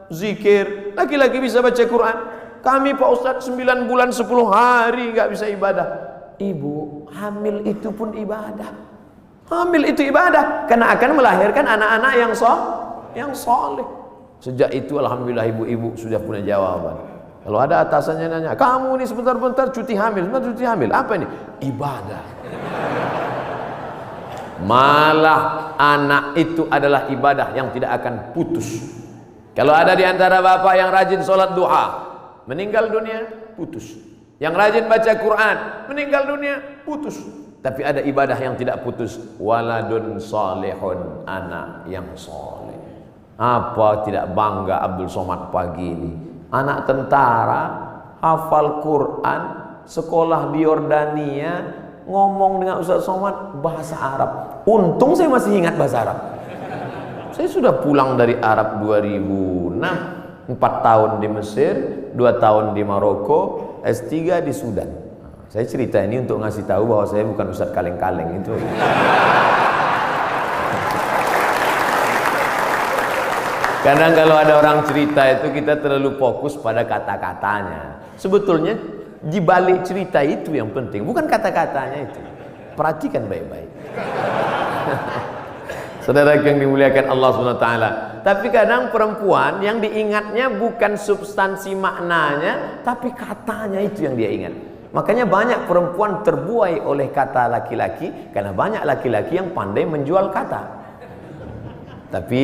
zikir, laki-laki bisa baca Quran. Kami Pak Ustadz 9 bulan 10 hari nggak bisa ibadah. Ibu, hamil itu pun ibadah. Hamil itu ibadah, karena akan melahirkan anak-anak yang soleh. Sejak itu alhamdulillah ibu-ibu sudah punya jawaban. Kalau ada atasannya nanya, kamu ini sebentar-bentar cuti hamil, apa ini? Ibadah. Malah anak itu adalah ibadah yang tidak akan putus. Kalau ada di antara bapak yang rajin sholat duha, meninggal dunia, putus. Yang rajin baca Quran, meninggal dunia, putus. Tapi ada ibadah yang tidak putus. Waladun salihun, anak yang soleh. Apa tidak bangga Abdul Somad pagi ini? Anak tentara, hafal Quran, sekolah di Yordania, ngomong dengan Ustaz Somad bahasa Arab. Untung saya masih ingat bahasa Arab. Saya sudah pulang dari Arab 2006, 4 tahun di Mesir, 2 tahun di Maroko, S3 di Sudan. Saya cerita ini untuk ngasih tahu bahwa saya bukan Ustaz kaleng-kaleng itu. Kadang kalau ada orang cerita itu kita terlalu fokus pada kata-katanya. Sebetulnya di balik cerita itu yang penting, bukan kata-katanya itu. Perhatikan baik-baik. Saudara yang dimuliakan Allah SWT. Tapi kadang perempuan yang diingatnya bukan substansi maknanya, tapi katanya itu yang dia ingat. Makanya banyak perempuan terbuai oleh kata laki-laki, karena banyak laki-laki yang pandai menjual kata. Tapi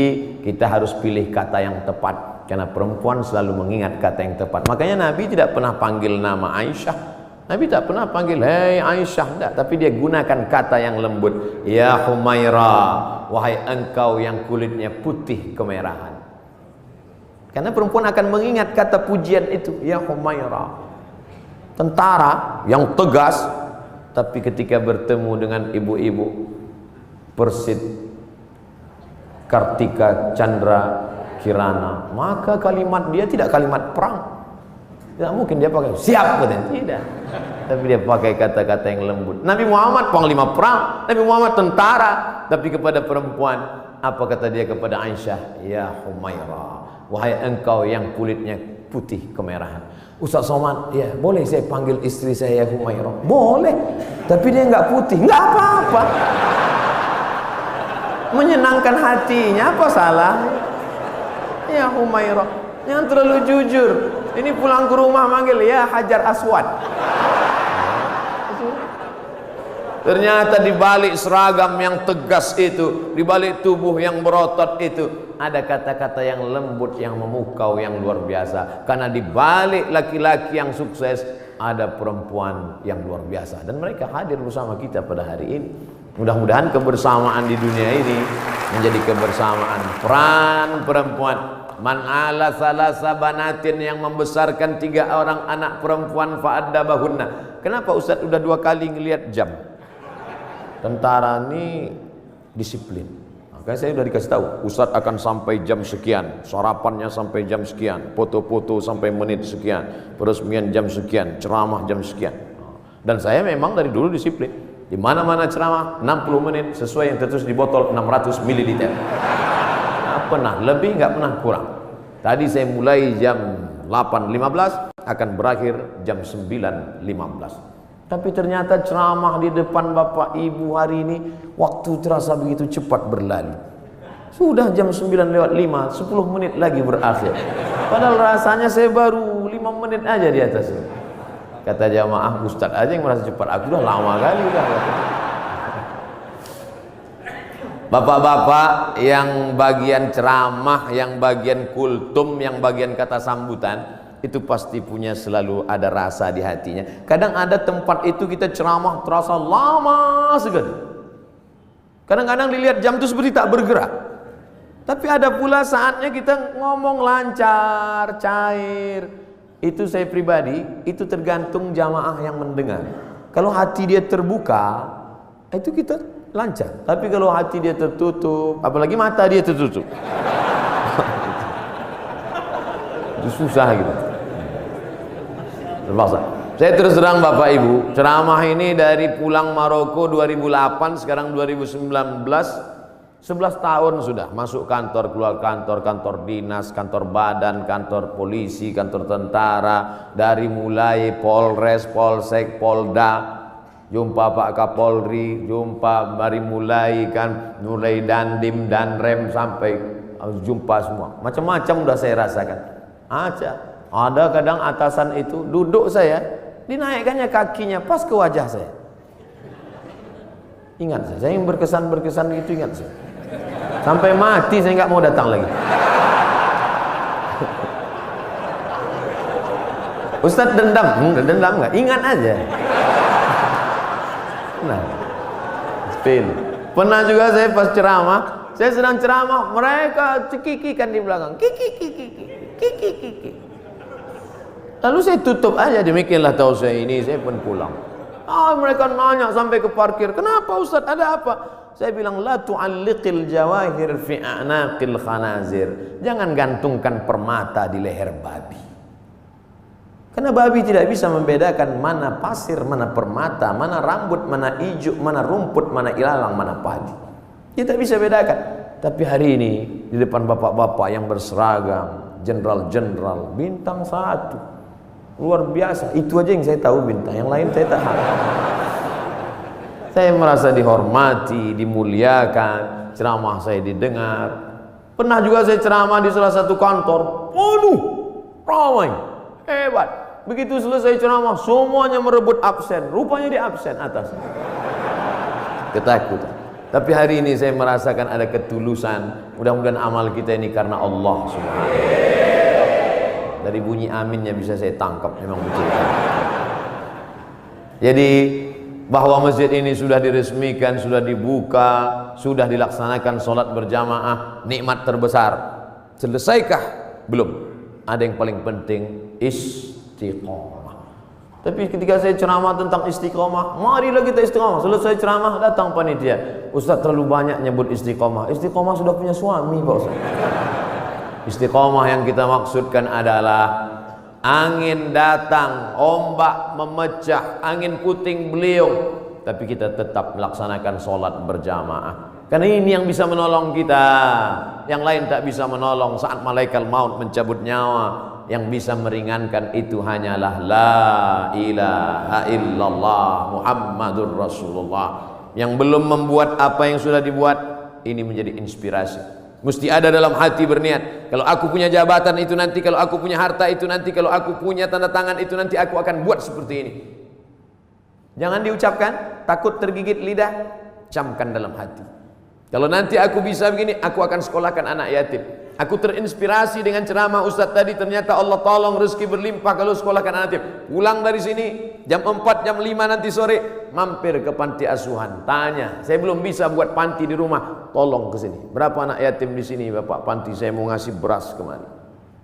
kita harus pilih kata yang tepat, karena perempuan selalu mengingat kata yang tepat. Makanya Nabi tidak pernah panggil nama Aisyah. Nabi tak pernah panggil hei Aisyah, tidak. Tapi dia gunakan kata yang lembut. Ya Humaira, wahai engkau yang kulitnya putih kemerahan. Karena perempuan akan mengingat kata pujian itu, ya Humairah. Tentara yang tegas, tapi ketika bertemu dengan ibu-ibu Persit, Kartika, Chandra, Kirana, maka kalimat dia tidak kalimat perang. Tidak mungkin dia pakai siap, katanya. Tidak. Tapi dia pakai kata-kata yang lembut. Nabi Muhammad panglima perang, Nabi Muhammad tentara, tapi kepada perempuan apa kata dia kepada Aisyah? Ya Humairah, wahai engkau yang kulitnya putih kemerahan. Ustaz Somad, ya boleh saya panggil istri saya Humairah? Boleh, tapi dia nggak putih, nggak apa-apa. Menyenangkan hatinya, apa salah? Ya Humairah, yang terlalu jujur. Ini pulang ke rumah manggil ya Hajar Aswad. Ternyata di balik seragam yang tegas itu, di balik tubuh yang berotot itu, ada kata-kata yang lembut, yang memukau, yang luar biasa. Karena di balik laki-laki yang sukses ada perempuan yang luar biasa, dan mereka hadir bersama kita pada hari ini. Mudah-mudahan kebersamaan di dunia ini menjadi kebersamaan peran perempuan. Man ala salasa banatin, yang membesarkan 3 orang anak perempuan fa'addabahunna. Kenapa Ustaz udah 2 kali ngelihat jam? Tentara ini disiplin. Makanya saya udah dikasih tahu, Ustaz akan sampai jam sekian, sarapannya sampai jam sekian, foto-foto sampai menit sekian, peresmian jam sekian, ceramah jam sekian. Dan saya memang dari dulu disiplin. Di mana-mana ceramah 60 menit sesuai yang tertulis di botol 600 ml. Nggak pernah lebih, nggak pernah kurang. Tadi saya mulai jam 8.15, akan berakhir jam 9.15. Tapi ternyata ceramah di depan Bapak Ibu hari ini, waktu terasa begitu cepat berlalu. Sudah jam 9:05, 10 menit lagi berakhir. Padahal rasanya saya baru 5 menit aja di atas. Kata jamaah, Ustaz aja yang merasa cepat, aku udah lama kali udah. Bapak-bapak yang bagian ceramah, yang bagian kultum, yang bagian kata sambutan, itu pasti punya selalu ada rasa di hatinya. Kadang ada tempat itu kita ceramah terasa lama sekali. Kadang-kadang dilihat jam itu seperti tak bergerak. Tapi ada pula saatnya kita ngomong lancar, cair. Itu saya pribadi, itu tergantung jamaah yang mendengar. Kalau hati dia terbuka, itu kita lancar. Tapi kalau hati dia tertutup, apalagi mata dia tertutup, itu susah gitu. Terpaksa. Saya terus terang Bapak Ibu, ceramah ini dari pulang Maroko 2008, sekarang 2019, 11 tahun sudah. Masuk kantor, keluar kantor, kantor dinas, kantor badan, kantor polisi, kantor tentara. Dari mulai Polres, Polsek, Polda, jumpa Pak Kapolri, jumpa dari mulai kan, mulai Dandim, Danrem, sampai jumpa semua. Macam-macam udah saya rasakan. Ada kadang atasan itu duduk saya, dinaikkannya kakinya pas ke wajah saya. Ingat saya yang berkesan itu, ingat saya. Sampai mati saya nggak mau datang lagi. Ustadz dendam nggak? Ingat aja. Nah, pernah juga saya pas ceramah, saya sedang ceramah, mereka cekikikan di belakang, kiki. Lalu saya tutup aja, demikianlah tahu saya ini, saya pun pulang. Mereka nanya sampai ke parkir, kenapa Ustadz, ada apa? Saya bilang, la tu'alliqil jawahir fi a'naqil khanazir. Jangan gantungkan permata di leher babi. Karena babi tidak bisa membedakan mana pasir, mana permata, mana rambut, mana ijuk, mana rumput, mana ilalang, mana padi. Dia tidak bisa bedakan. Tapi hari ini di depan bapak-bapak yang berseragam, jenderal-jenderal, bintang 1, luar biasa. Itu aja yang saya tahu bintang, yang lain saya tak tahu. Saya merasa dihormati, dimuliakan, ceramah saya didengar. Pernah juga saya ceramah di salah satu kantor, waduh, ramai, hebat. Begitu selesai ceramah, semuanya merebut absen. Rupanya di absen atas. Ketakutan. Tapi hari ini saya merasakan ada ketulusan. Mudah-mudahan amal kita ini karena Allah Subhanahu. Dari bunyi aminnya bisa saya tangkap, memang betul. Jadi bahwa masjid ini sudah diresmikan, sudah dibuka, sudah dilaksanakan sholat berjamaah, nikmat terbesar. Selesaikah? Belum. ada yang paling penting istiqomah. Tapi ketika saya ceramah tentang istiqomah, marilah kita istiqomah. Selesai ceramah datang panitia, Ustaz terlalu banyak nyebut istiqomah. Istiqomah sudah punya suami Pak Ustaz. Istiqomah yang kita maksudkan adalah angin datang, ombak memecah, angin puting beliung, tapi kita tetap melaksanakan sholat berjamaah. Karena ini yang bisa menolong kita. Yang lain tak bisa menolong saat malaikat maut mencabut nyawa. Yang bisa meringankan itu hanyalah la ilaha illallah Muhammadur Rasulullah. Yang belum membuat apa yang sudah dibuat, ini menjadi inspirasi. Mesti ada dalam hati berniat, kalau aku punya jabatan itu nanti, kalau aku punya harta itu nanti, kalau aku punya tanda tangan itu nanti, aku akan buat seperti ini. Jangan diucapkan, takut tergigit lidah, camkan dalam hati. Kalau nanti aku bisa begini, aku akan sekolahkan anak yatim. Aku terinspirasi dengan ceramah Ustadz tadi, ternyata Allah tolong rezeki berlimpah kalau sekolahkan anak yatim. Pulang dari sini jam 4, jam 5 nanti sore, mampir ke panti asuhan, tanya, saya belum bisa buat panti di rumah, tolong ke sini. Berapa anak yatim di sini Bapak panti, saya mau ngasih beras kemari.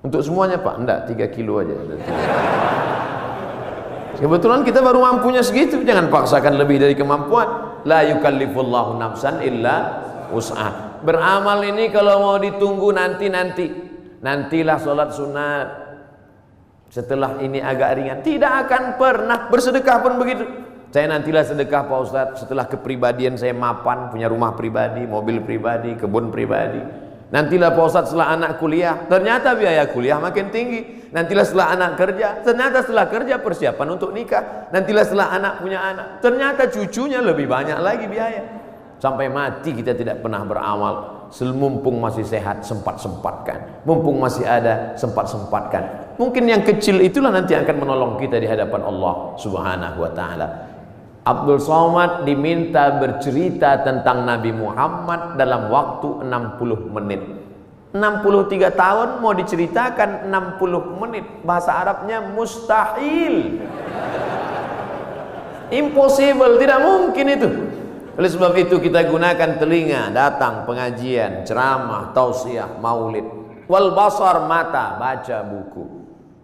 Untuk semuanya Pak? Enggak, 3 kilo aja. Kebetulan kita baru mampunya segitu, jangan paksakan lebih dari kemampuan. La yukallifullahu nafsan illa wus'ah. Beramal ini kalau mau ditunggu nantilah sholat sunat, setelah ini agak ringan, tidak akan pernah. Bersedekah pun begitu. Saya nantilah sedekah Pak Ustadz setelah kepribadian saya mapan, punya rumah pribadi, mobil pribadi, kebun pribadi. Nantilah Pak Ustadz setelah anak kuliah, ternyata biaya kuliah makin tinggi. Nantilah setelah anak kerja, ternyata setelah kerja persiapan untuk nikah. Nantilah setelah anak punya anak, ternyata cucunya lebih banyak lagi biaya. Sampai mati kita tidak pernah beramal. Mumpung masih sehat, sempat-sempatkan. Mumpung masih ada, sempat-sempatkan. Mungkin yang kecil itulah nanti akan menolong kita di hadapan Allah Subhanahu wa ta'ala. Abdul Somad diminta bercerita tentang Nabi Muhammad dalam waktu 60 menit. 63 tahun mau diceritakan 60 menit. Bahasa Arabnya mustahil. Impossible, tidak mungkin itu. Oleh sebab itu kita gunakan telinga, datang pengajian, ceramah, tausiah, maulid. Wal basar, mata, baca buku.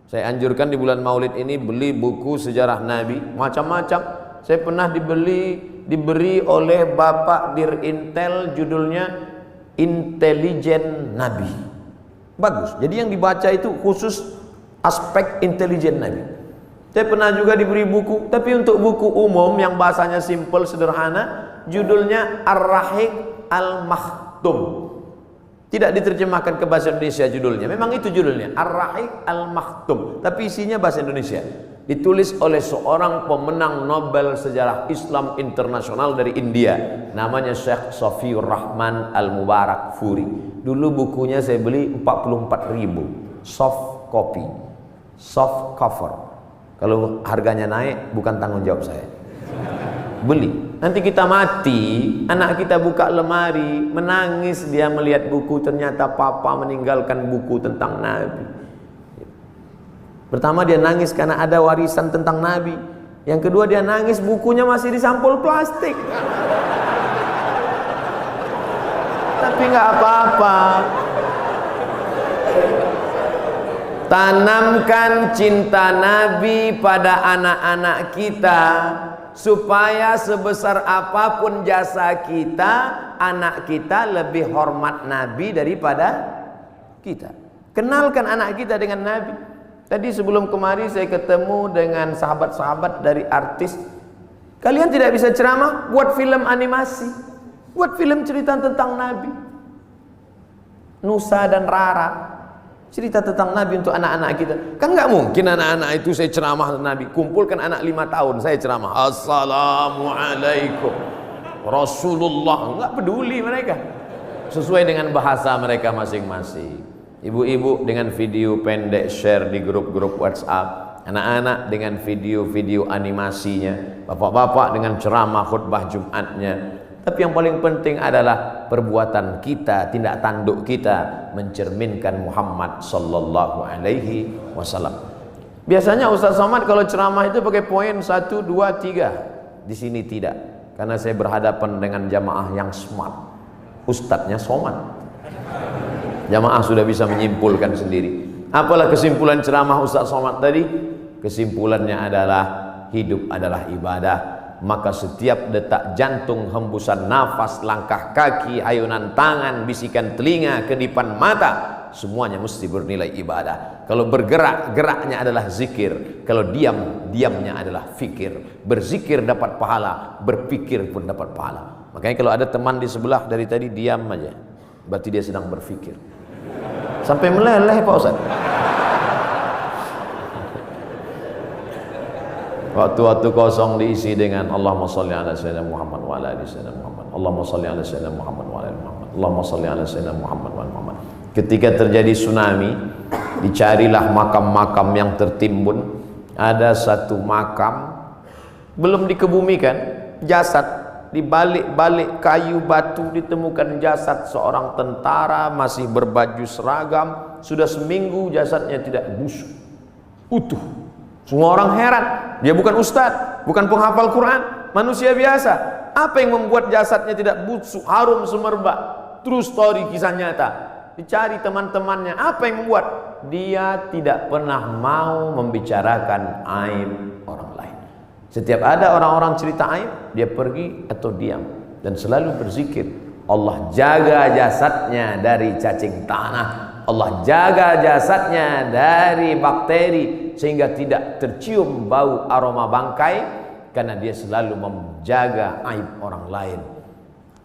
Saya anjurkan di bulan maulid ini beli buku sejarah Nabi, macam-macam. Saya pernah diberi oleh Bapak Dirintel, judulnya Intelijen Nabi. Bagus. Jadi yang dibaca itu khusus aspek intelijen Nabi. Saya pernah juga diberi buku, tapi untuk buku umum yang bahasanya simple, sederhana, judulnya Ar-Rahiq Al-Makhtum. Tidak diterjemahkan ke bahasa Indonesia judulnya. Memang itu judulnya, Ar-Rahiq Al-Makhtum, tapi isinya bahasa Indonesia. Ditulis oleh seorang pemenang Nobel Sejarah Islam Internasional dari India, namanya Syekh Safiur Rahman Al-Mubarak Furi. Dulu bukunya saya beli 44.000, soft copy, soft cover. Kalau harganya naik bukan tanggung jawab saya. Beli. Nanti kita mati, anak kita buka lemari, menangis dia melihat buku, ternyata papa meninggalkan buku tentang Nabi. Pertama dia nangis karena ada warisan tentang Nabi. Yang kedua dia nangis bukunya masih di sampul plastik. Tapi nggak apa-apa. Tanamkan cinta Nabi pada anak-anak kita, supaya sebesar apapun jasa kita, anak kita lebih hormat Nabi daripada kita. Kenalkan anak kita dengan Nabi. Tadi sebelum kemari saya ketemu dengan sahabat-sahabat dari artis. Kalian tidak bisa ceramah, buat film animasi, buat film cerita tentang Nabi. Nusa dan Rara, cerita tentang Nabi untuk anak-anak kita. Kan nggak mungkin anak-anak itu saya ceramah Nabi. Kumpulkan anak 5 tahun saya ceramah, Assalamualaikum Rasulullah. Nggak peduli mereka, sesuai dengan bahasa mereka masing-masing. Ibu-ibu dengan video pendek share di grup-grup WhatsApp, anak-anak dengan video-video animasinya, bapak-bapak dengan ceramah khutbah Jumatnya. Tapi yang paling penting adalah perbuatan kita, tindak tanduk kita mencerminkan Muhammad sallallahu alaihi wasallam. Biasanya Ustaz Somad kalau ceramah itu pakai poin 1, 2, 3. Di sini tidak, karena saya berhadapan dengan jamaah yang smart. Ustadznya Somad. Jamaah sudah bisa menyimpulkan sendiri. Apalah kesimpulan ceramah Ustaz Somad tadi? Kesimpulannya adalah hidup adalah ibadah. Maka setiap detak jantung, hembusan nafas, langkah kaki, ayunan tangan, bisikan telinga, kedipan mata, semuanya mesti bernilai ibadah. Kalau bergerak, geraknya adalah zikir. Kalau diam, diamnya adalah fikir. Berzikir dapat pahala, berpikir pun dapat pahala. Makanya kalau ada teman di sebelah dari tadi diam aja, berarti dia sedang berfikir. Sampai meleleh Pak Ustaz. Waktu-waktu kosong diisi dengan Allahumma sholli ala sayyidina Muhammad wa ala ali sayyidina Muhammad. Allahumma sholli ala sayyidina Muhammad wa ala ali Muhammad. Allahumma sholli ala sayyidina Muhammad wa ala Muhammad. Ketika terjadi tsunami, dicarilah makam-makam yang tertimbun. Ada satu makam belum dikebumikan, jasad di balik-balik kayu batu ditemukan jasad seorang tentara masih berbaju seragam. Sudah seminggu jasadnya tidak busuk, utuh. Semua orang heran. Dia bukan ustadz, bukan penghafal Quran, manusia biasa. Apa yang membuat jasadnya tidak busuk, harum semerbak? True story, kisah nyata. Dicari teman-temannya, apa yang membuat? Dia tidak pernah mau membicarakan aib orang lain. Setiap ada orang-orang cerita aib, dia pergi atau diam dan selalu berzikir. Allah jaga jasadnya dari cacing tanah. Allah jaga jasadnya dari bakteri sehingga tidak tercium bau aroma bangkai, karena dia selalu menjaga aib orang lain.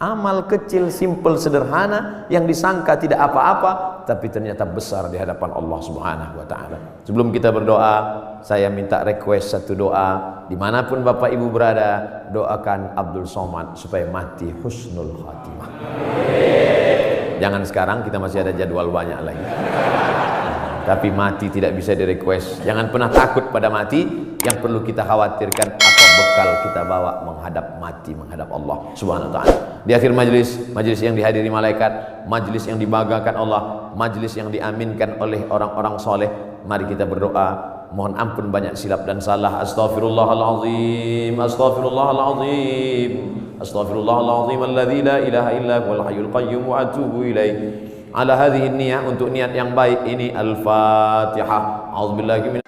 Amal kecil, simple, sederhana yang disangka tidak apa-apa tapi ternyata besar di hadapan Allah Subhanahu wa taala. Sebelum kita berdoa, saya minta request satu doa. Dimanapun Bapak Ibu berada, doakan Abdul Somad supaya mati husnul khatimah. Jangan sekarang, kita masih ada jadwal banyak lagi. Tapi mati tidak bisa di request. Jangan pernah takut pada mati. Yang perlu kita khawatirkan apa bekal kita bawa menghadap mati, menghadap Allah Subhanahu wa taala. Di akhir majlis, majlis yang dihadiri malaikat, majlis yang dibanggakan Allah, majlis yang diaminkan oleh orang-orang soleh, mari kita berdoa. Mohon ampun banyak silap dan salah. Astaghfirullahalazim, astaghfirullahalazim, astaghfirullahalazim alladzi la ilaha illa huwal hayyul qayyum wa atubu ilaih. Ala hadhihi niyyah, untuk niat yang baik ini. Al-Fatihah. A'udzubillahi min